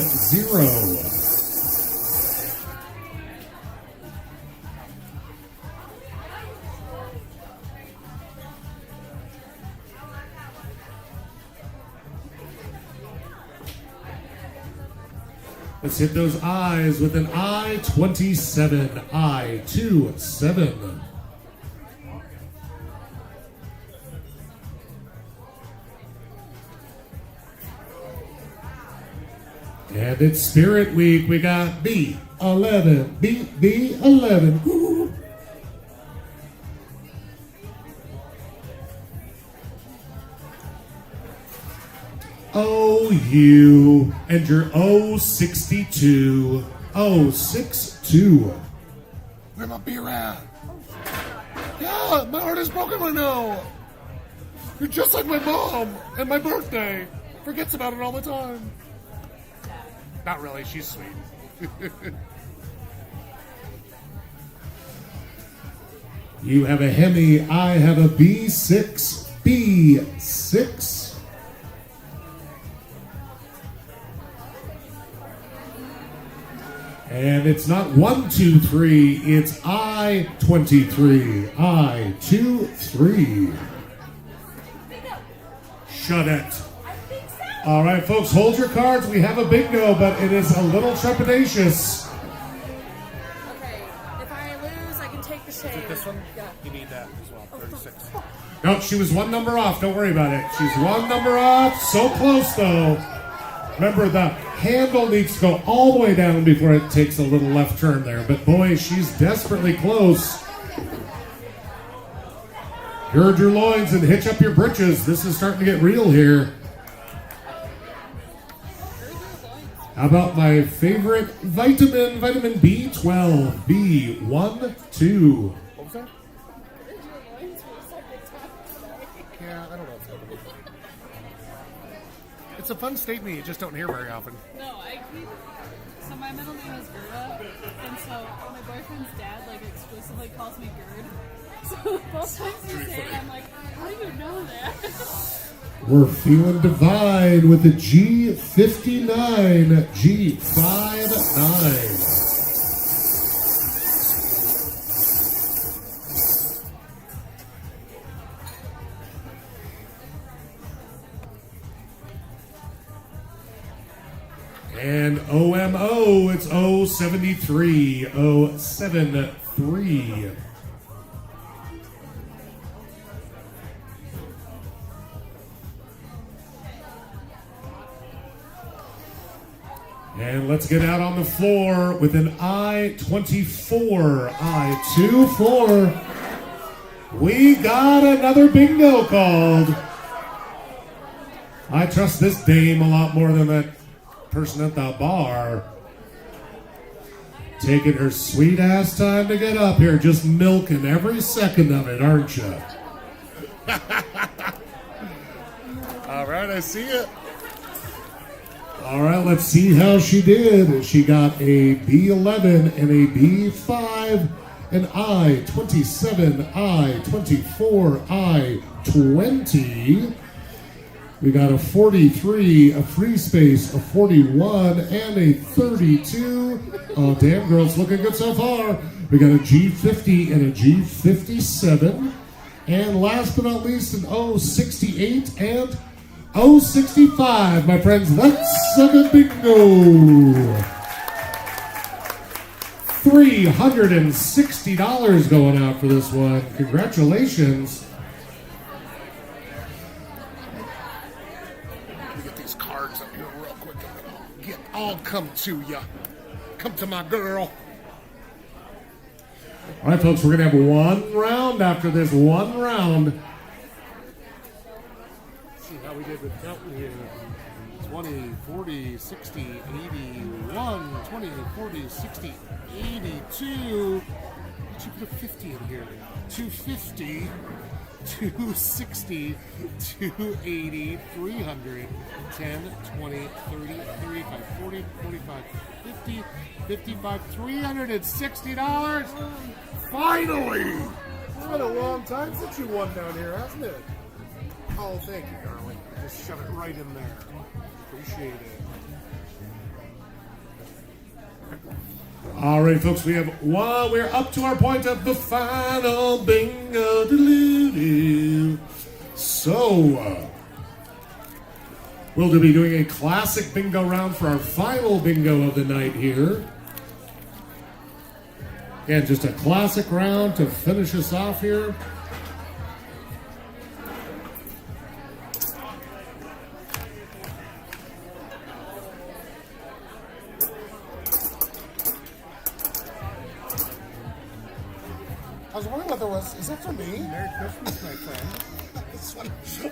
Let's hit those I's with an I-27. I-27. And it's Spirit Week. We got B11. B11. Woo. O-U. And your O62. O62.
Where my beer at? Yeah, my heart is broken right now. You're just like my mom and my birthday. Forgets about it all the time. Not really, she's sweet.
You have a Hemi, I have a B6. B6. And it's not 1, 2, 3, it's I-23. I-23. Shut it. All right, folks, hold your cards. We have a bingo, but it is a little trepidatious.
Okay, if I lose, I can take the shade.
This one?
Yeah.
You need that as well, 36.
No, she was one number off. Don't worry about it. She's one number off. So close, though. Remember, the handle needs to go all the way down before it takes a little left turn there. But boy, she's desperately close. Gird your loins and hitch up your britches. This is starting to get real here. How about my favorite vitamin B12, B12?
What was that? Yeah, I don't know what's happening. It's a fun statement you just don't hear very often.
No, I keep. So my middle name is Gerda, and so my boyfriend's dad like exclusively calls me Gerd. So both times you say it, I'm like, how do you know that?
We're feeling divine with the G59, G59. And OMO, it's 073, 073. And let's get out on the floor with an I-24, I-24. We got another bingo called. I trust this dame a lot more than that person at the bar. Taking her sweet ass time to get up here, just milking every second of it, aren't you?
All right, I see it.
All right, let's see how she did. She got a B11 and a B5, an I-27, I-24, I-20. We got a 43, a free space, a 41, and a 32. Oh, damn, girl, it's looking good so far. We got a G50 and a G57. And last but not least, an 068 and 065. My friends, let's suck a bingo. $360 going out for this one. Congratulations.
Let me get these cards up here real quick. I'll come to ya. Come to my girl.
All right, folks, we're going to have one round after this. One round.
See how we did with counting here. 20, 40, 60, 81, 20, 40, 60, 82. Let's put a 50 in here. 250, 260, 280, 300, 10, 20, 30, 35, 40, 45, 50, 55, $360. Finally! It's been a long time since you won down here, hasn't it? Oh, thank you, darling. Just shove it right in there. Appreciate it.
All right, folks, we have one. We're up to our point of the final bingo. Doo-doo-doo. So, we'll be doing a classic bingo round for our final bingo of the night here. Again, just a classic round to finish us off here.
I was wondering what that was. Is that for me? Merry Christmas, my friend.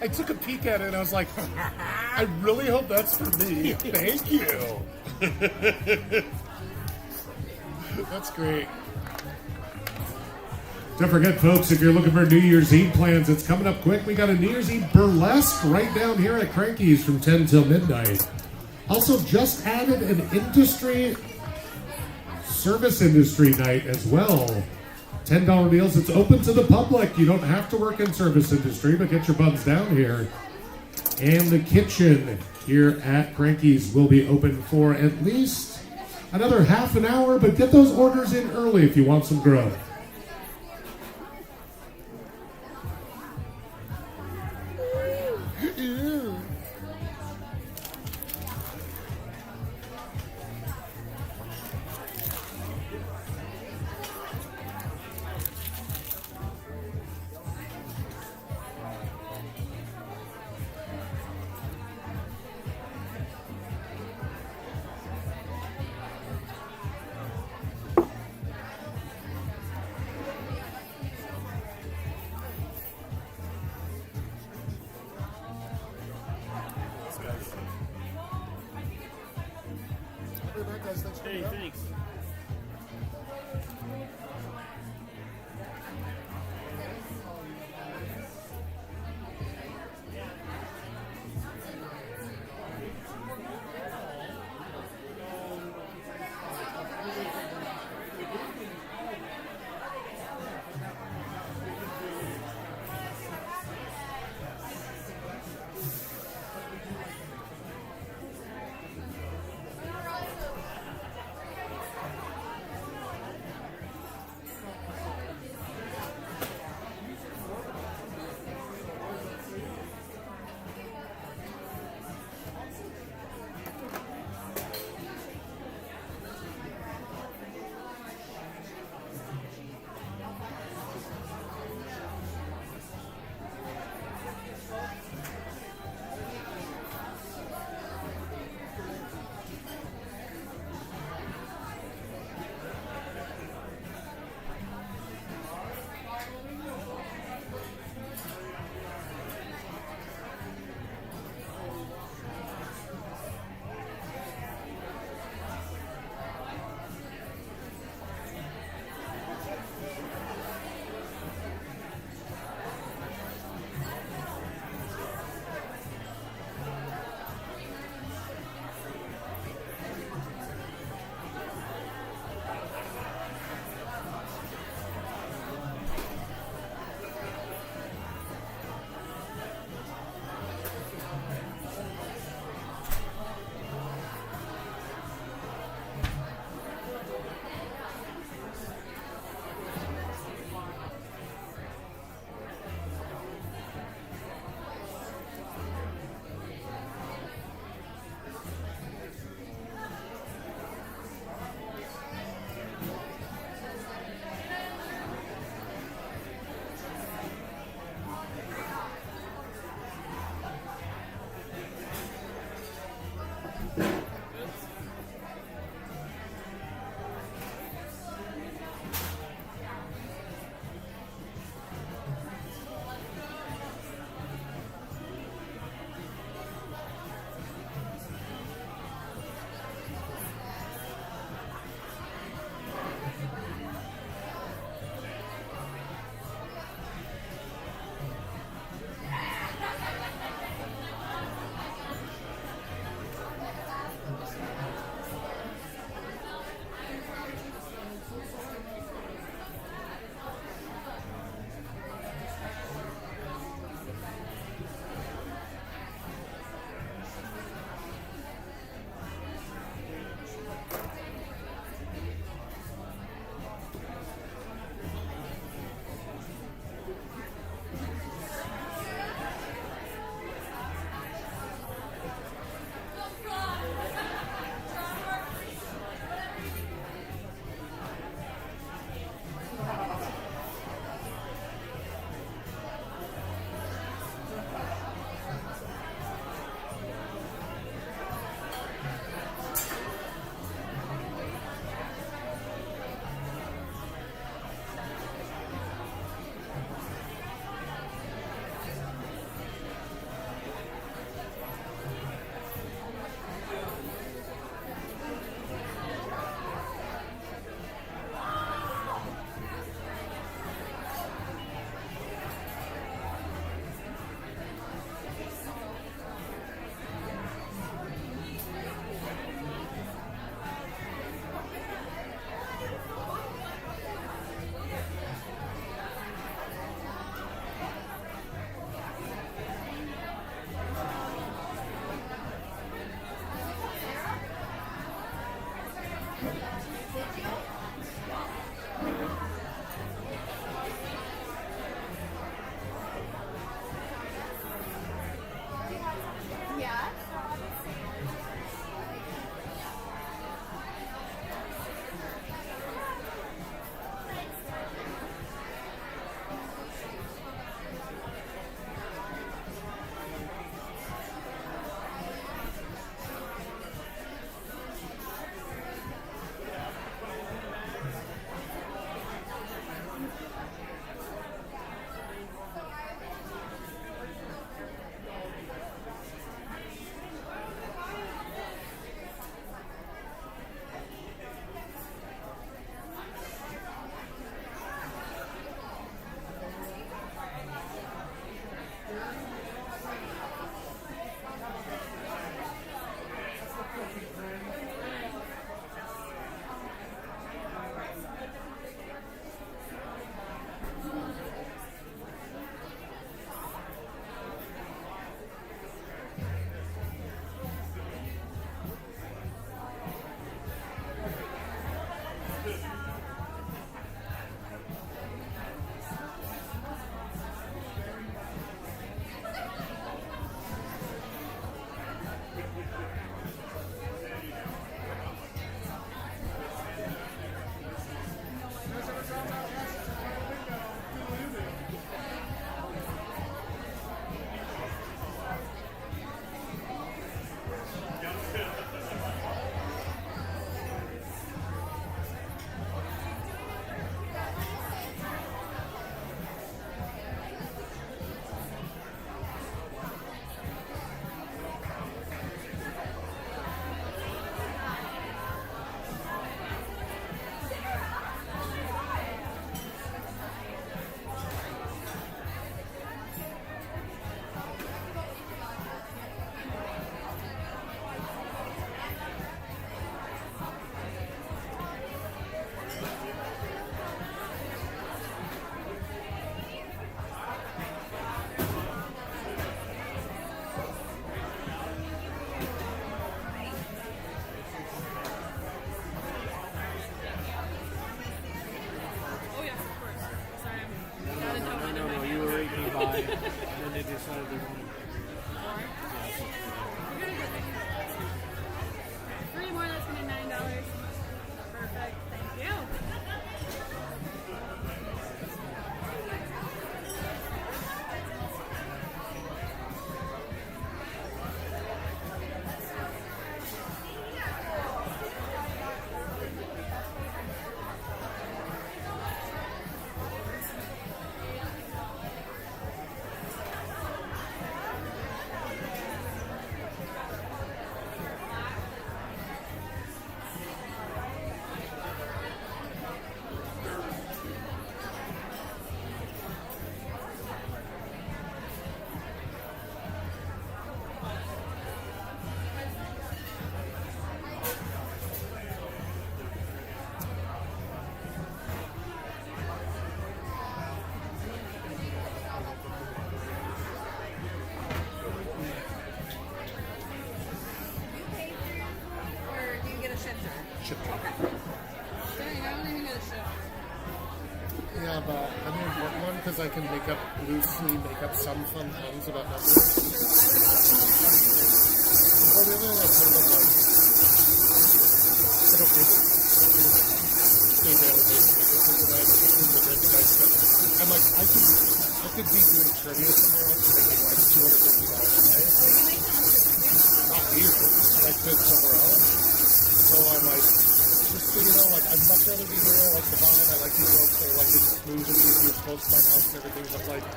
I took a peek at it and I was like, I really hope that's for me. Thank you. That's great.
Don't forget, folks, if you're looking for New Year's Eve plans, it's coming up quick. We got a New Year's Eve burlesque right down here at Cranky's from 10 till midnight. Also, just added an service industry night as well. $10 deals. It's open to the public. You don't have to work in service industry, but get your buns down here. And the kitchen here at Cranky's will be open for at least another half an hour, but get those orders in early if you want some grub.
Hey, man, guys, thanks for
Hey,
coming out.
thanks.
chip.
Dang, I don't even get a shift.
Yeah, but I mean, what one because I can loosely make up some fun puns about numbers. Or the other, like, kind of like, I don't really stay down with it because I'm in the red dice, but I'm like, I could be doing trivia somewhere else and making like $250 a day. Not here, but I could somewhere else. So I'm like, just so you know, like, I'd much rather be here. I like the vibe. I like these folks. I like it's smooth and easy. It's close to my house and everything. But like,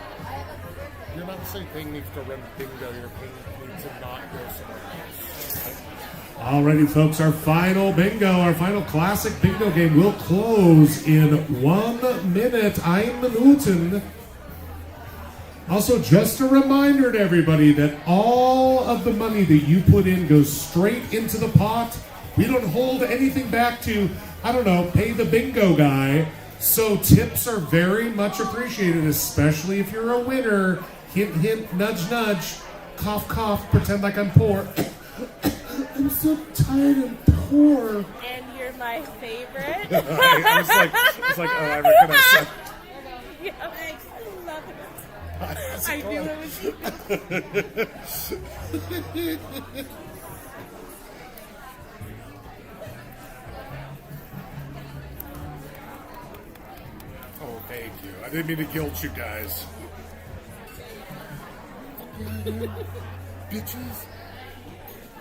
you're not saying Ping needs to run bingo. Your Ping needs to not go somewhere else.
Alrighty, folks, our final bingo, our final classic bingo game will close in 1 minute. I'm Minuten. Also, just a reminder to everybody that all of the money that you put in goes straight into the pot. We don't hold anything back to, I don't know, pay the bingo guy. So tips are very much appreciated, especially if you're a winner. Hint, hint, nudge, nudge. Cough, cough, pretend like I'm poor. I'm so tired and poor.
And you're my favorite.
I was like, oh, I recognize that.
Yeah, I love it. I knew it was you.
Oh, thank you. I didn't mean to guilt you guys.
Bitches.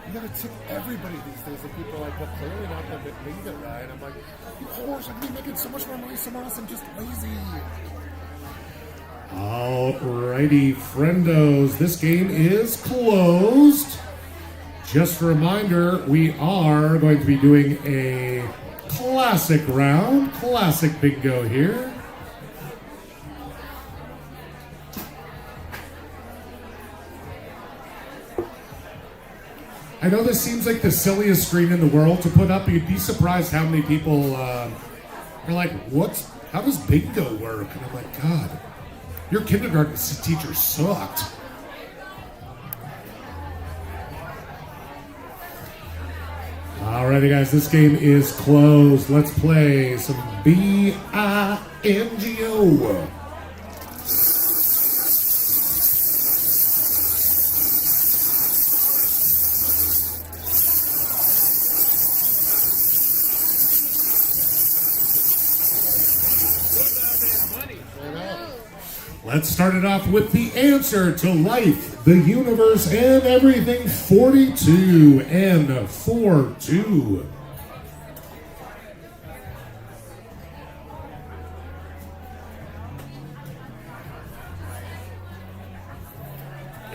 You gotta tip everybody these days. And people are like, well, clearly not gonna leave it right. I'm like, you whores, I could be making so much more money somewhere else. I'm just lazy.
Alrighty, friendos, this game is closed. Just a reminder, we are going to be doing a classic round, classic bingo here. I know this seems like the silliest screen in the world to put up. You'd be surprised how many people are like, how does bingo work? And I'm like, God, your kindergarten teacher sucked. Alrighty, guys, this game is closed. Let's play some B-I-N-G-O. Let's start it off with the answer to life, the universe, and everything. 42 and 42.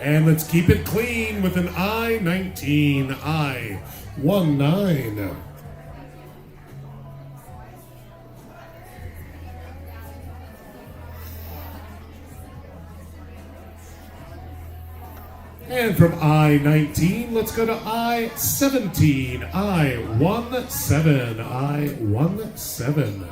And let's keep it clean with an I-19, I-19. And from I-19, let's go to I-17, I-17, I-17.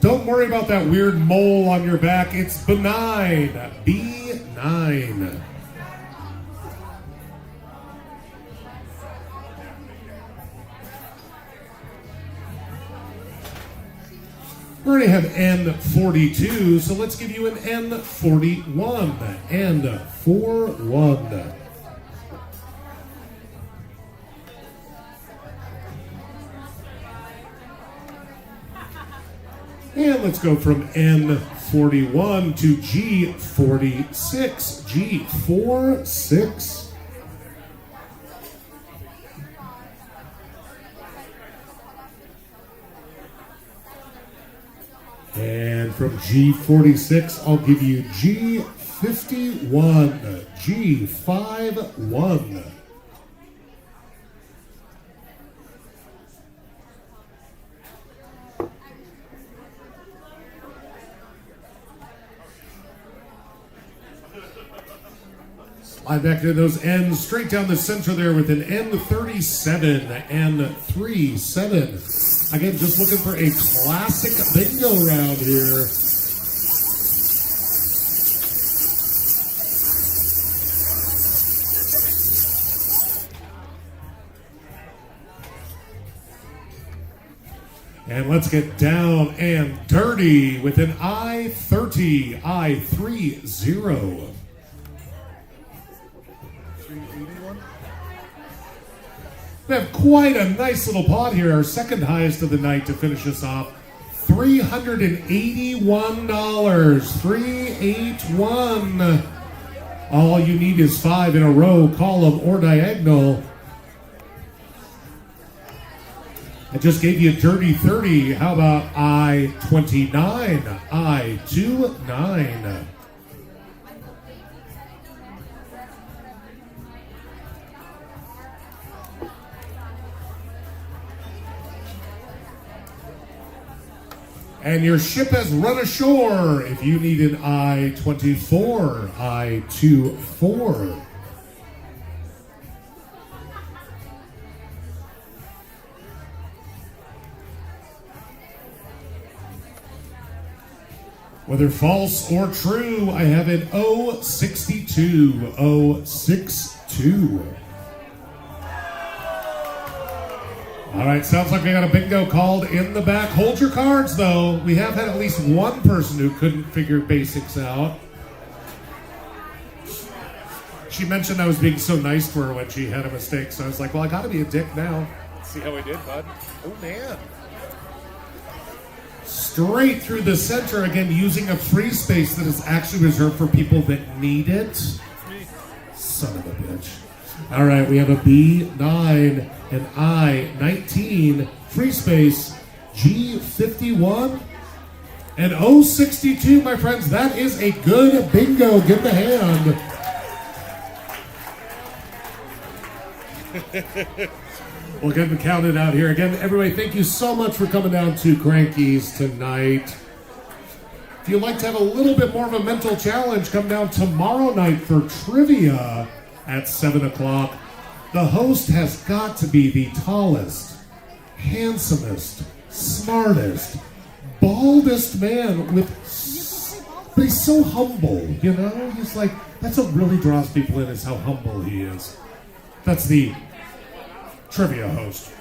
Don't worry about that weird mole on your back. It's benign. B9. We already have N42, so let's give you an N41. N41. And let's go from N41 to G46. G46. And from G46, I'll give you G51. G51. Slide back to those N's, straight down the center there with an N37, N37. Again, just looking for a classic bingo round here. And let's get down and dirty with an I-30, I-30.
381.
We have quite a nice little pot here, our second highest of the night to finish us off. $381, 381. All you need is 5 in a row, column or diagonal. I just gave you a dirty 30. How about I-29, I-29? And your ship has run ashore. If you need an I-24, I-24. Whether false or true, I have an 062, 062. All right, sounds like we got a bingo called in the back. Hold your cards, though. We have had at least one person who couldn't figure basics out. She mentioned I was being so nice to her when she had a mistake, so I was like, well, I gotta be a dick now.
See how I did, bud? Oh, man.
Straight through the center, again, using a free space that is actually reserved for people that need it. Son of a bitch. All right, we have a B9, an I-19, free space, G51, and 062, my friends. That is a good bingo. Give the hand. We'll get them counted out here. Again, everybody, thank you so much for coming down to Cranky's tonight. If you'd like to have a little bit more of a mental challenge, come down tomorrow night for trivia at 7 o'clock. The host has got to be the tallest, handsomest, smartest, baldest man but he's so humble, you know? He's like, that's what really draws people in, is how humble he is. That's the trivia host.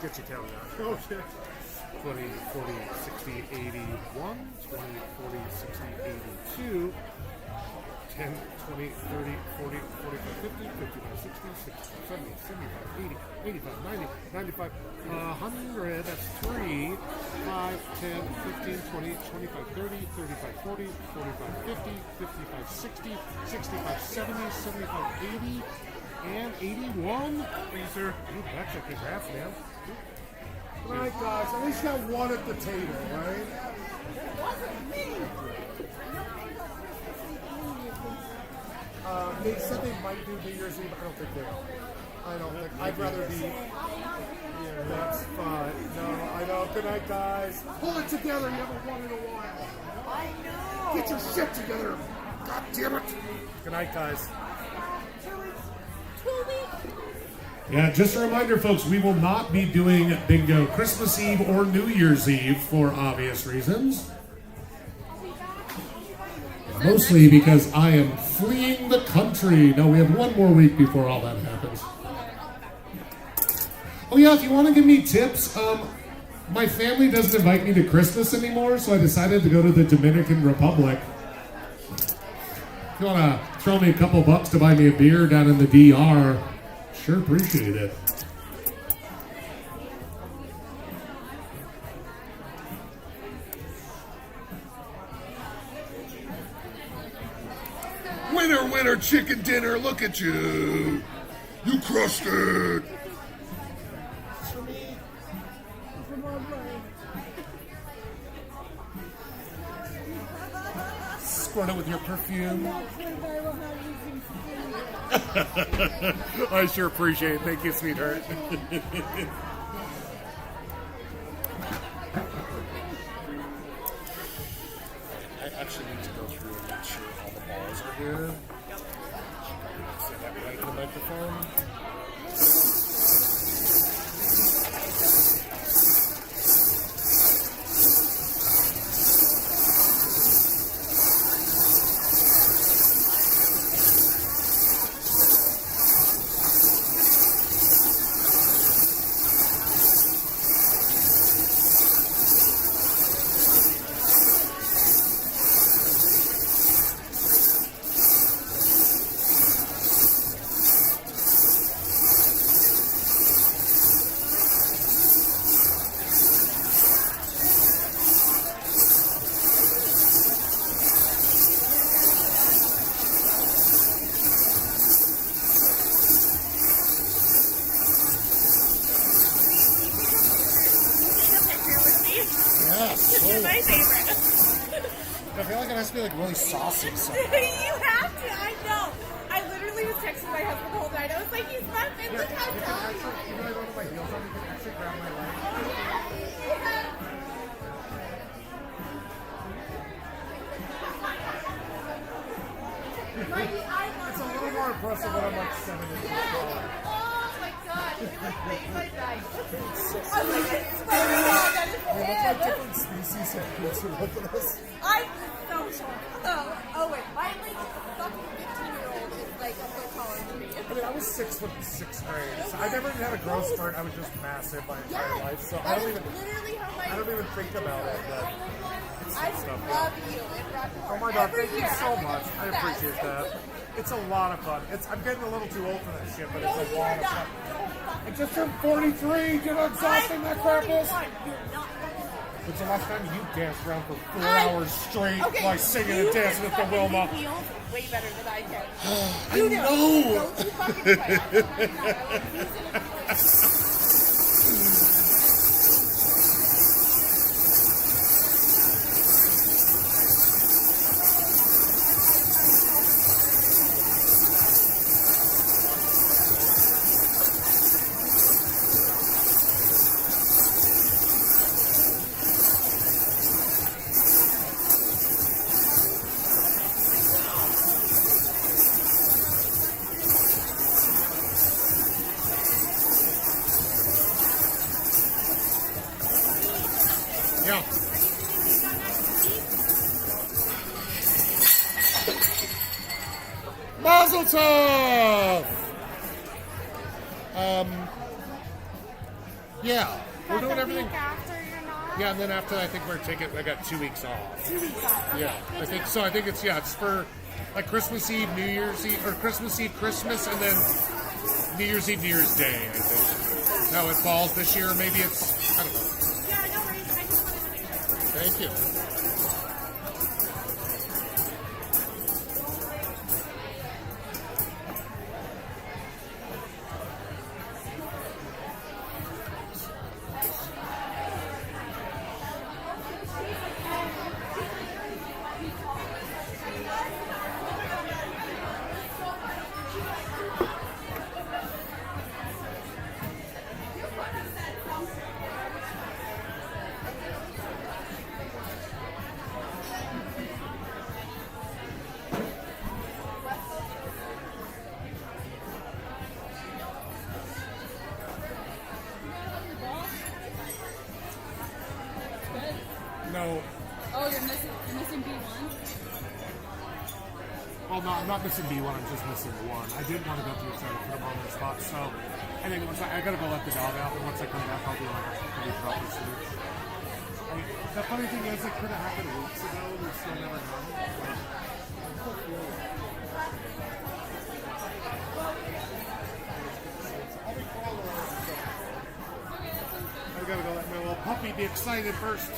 Let's get you counted out. Oh, shit. 20, 40, 60, 81, 20, 40, 60, 82, 10, 20, 30, 40, 45, 50, 55, 60, 65, 70, 75, 80, 85, 90, 95, 100, that's 3, 5, 10, 15, 20, 25, 30, 35, 40, 45, 50, 55, 60, 65, 70, 75, 80, and 81. Thank you, sir. You betcha. Congrats, man.
All right, guys. At least you got one at the table, right? They said they might do New Year's Eve. I don't think they are. I don't think. I'd rather be. Yeah, that's fine. No, I know. Good night, guys. Pull it together. You haven't won in a while.
I know.
Get your shit together. God damn it.
Good night, guys.
Yeah, just a reminder, folks, we will not be doing bingo Christmas Eve or New Year's Eve for obvious reasons. Mostly because I am fleeing the country. No, we have one more week before all that happens. Oh yeah, if you want to give me tips, my family doesn't invite me to Christmas anymore, so I decided to go to the Dominican Republic. If you want to throw me a couple bucks to buy me a beer down in the DR, sure appreciate it.
Winner, winner, chicken dinner. Look at you. You crushed it.
Squirt it with your perfume. I sure appreciate it. Thank you, sweetheart. I actually need to go through and make sure all the balls are here. Say that right in the microphone.
my favorite.
I feel like it has to be like really saucy. So.
You have to. I know. I literally was texting my husband the whole night. I was like, he's my favorite. Look how tall he is.
Even though I don't have my heels on, you can actually grab my leg. It's a little more impressive when I'm like 7 inches tall.
Oh my god, you like made my night.
I was like, this is my dog. That is
We look like
him.
different species of creatures. Look at us.
I'm so short. Oh wait, my like fucking 15-year-old is like a foot taller than me.
I mean, I was 6 foot in 6th grade. So I never even had a growth spurt. I was just massive my entire
Yes,
life. So I
that
don't
is
even
literally how
I don't even think about it. But
I
stuff,
love you and Rocky
oh
Horror.
my god,
Every
thank you
year,
so
I'm like,
much.
it's
I
the best.
appreciate that. It's a lot of fun. I'm getting a little too old for that shit, but
No,
it's a
you
lot
are
of
not.
fun.
Don't fucking
I just turned 43. You know how exhausting that crap is?
You're not.
When's the last time you danced around for 4
I-
hours straight,
Okay,
like singing
you
and dancing
can
at the
fucking
Wilma?
do heels way better than I can.
I
You do.
know.
Don't you fucking play.
Yeah. Mazel tov! Yeah, we're doing everything.
After you're not.
Yeah, and then after I think we're taking, I got 2 weeks off.
2 weeks off. Okay,
Yeah,
good
I
to
think
know.
so. I think it's for like Christmas Eve, New Year's Eve, or Christmas Eve, Christmas, and then New Year's Eve, New Year's Day. I think. How it falls this year, maybe it's I don't know.
Yeah, no worries. I just wanted to make sure.
Thank you. No,
Oh, you're missing B1?
well, no, I'm not missing B1. I'm just missing 1. I didn't want to go through trying to put them on the spot, so I think once I gotta go let the dog out, and once I come back, I'll do like a pretty proper search. The funny thing is, it could have happened weeks ago, and we still never know. I gotta go let my little puppy be excited first.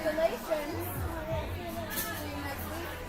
Congratulations. See you next week.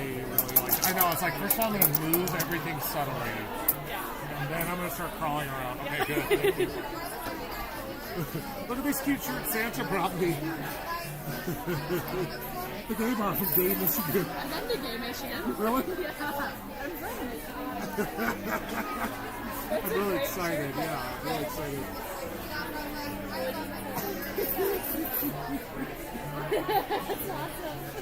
really like. I know it's like first of all I'm gonna move everything subtly, and then I'm gonna start crawling around. Okay, good. Thank you. Look at this cute shirt Santa brought me. The gay bar from Gay, Michigan.
I've been to Gay, Michigan.
Really?
Yeah, I'm from Michigan.
I'm really excited. Yeah, I'm really excited.
That's awesome.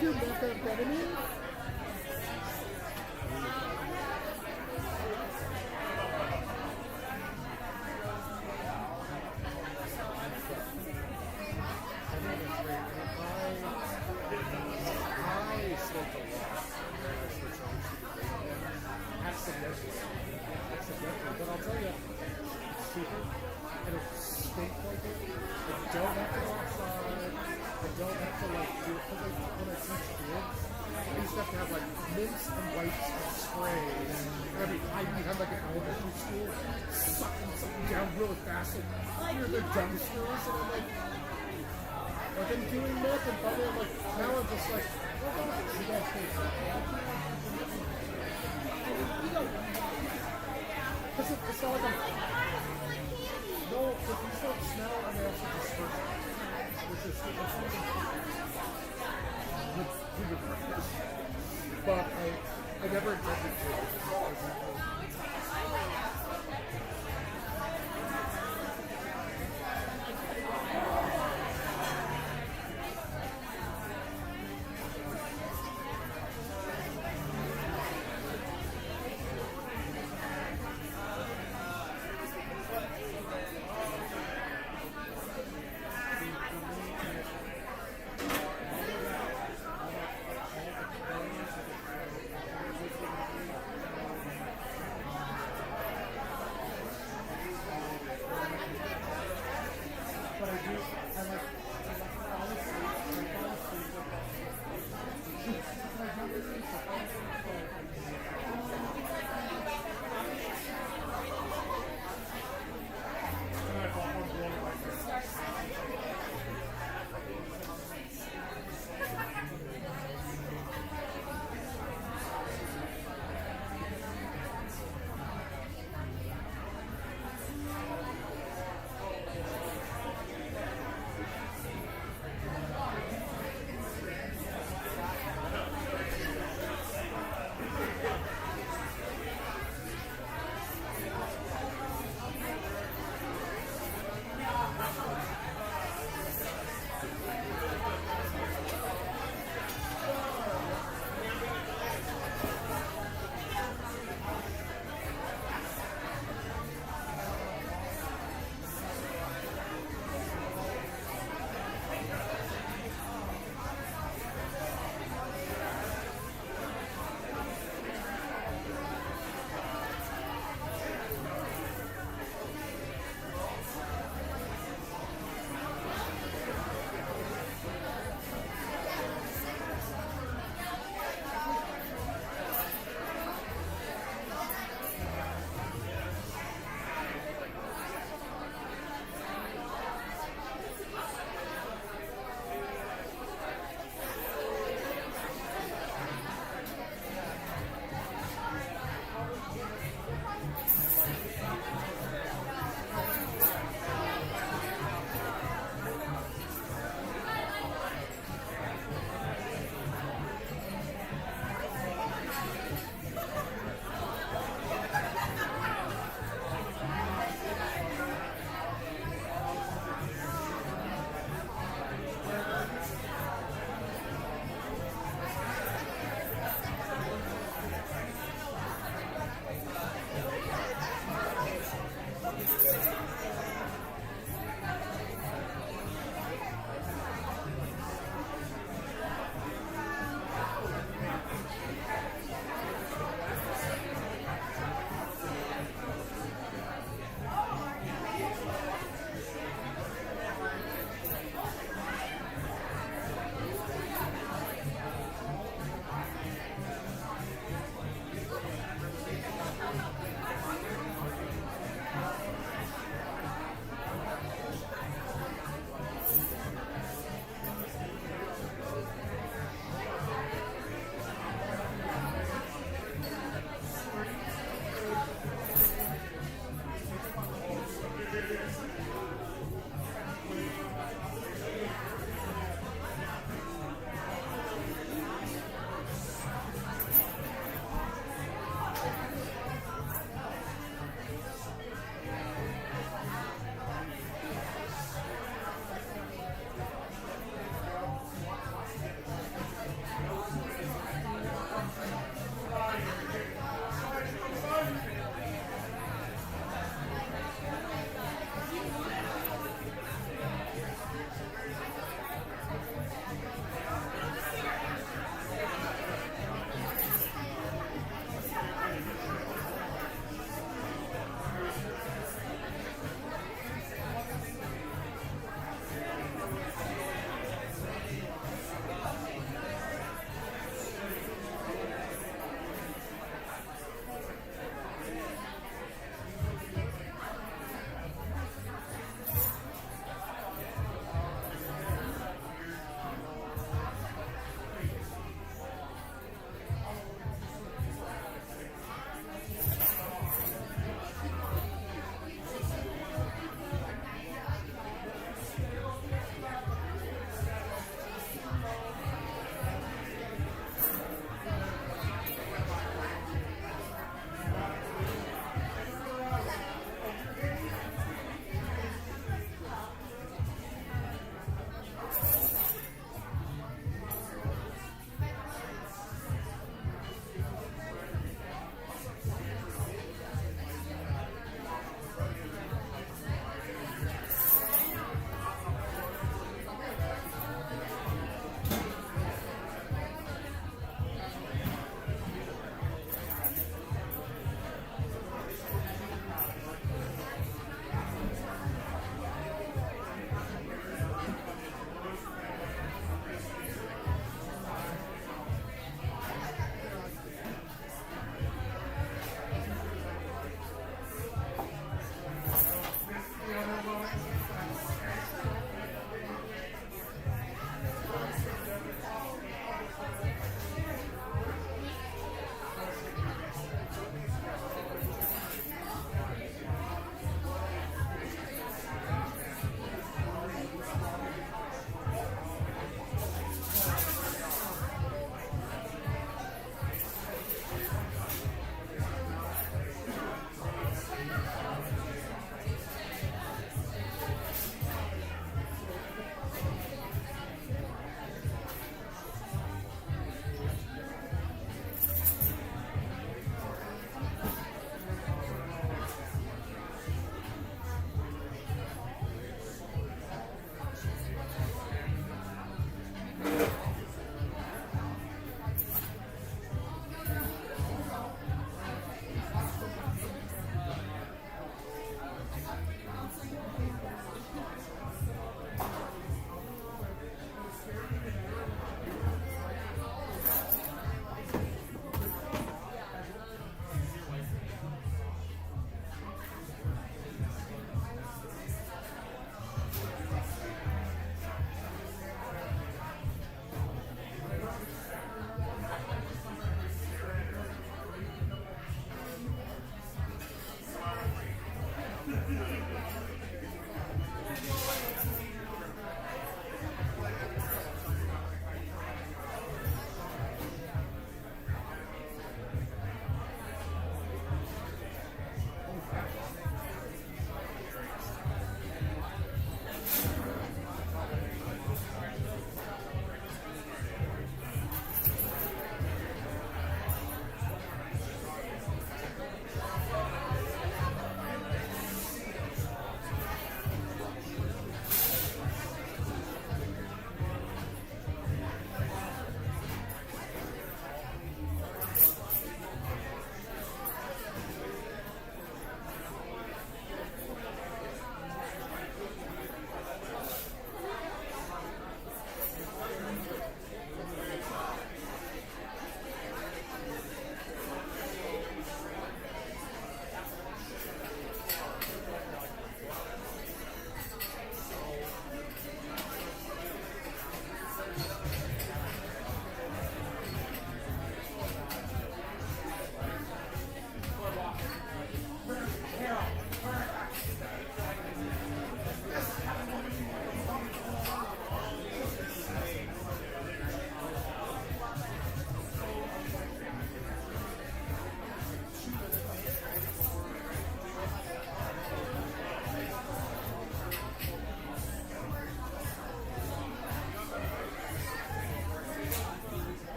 do methamphetamine? I smoked a lot. And I switched over to the vape accidentally. But I'll tell you, it's cheaper. I don't stink like it. I don't have to go outside. I don't have to like do it because when I teach kids, I used to have to have like mints and wipes and spray. And I'd be hiding behind like an elementary school, sucking something down really fast and hear their dumpsters. And I'm like I'm doing meth and probably I'm like, now I'm just like, oh god, you guys think so? Because it's not like I'm, no, because you don't smell and they also disperse it. Which is but I never intended to. But I do, I like honestly,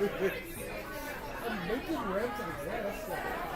I'm making rent exist.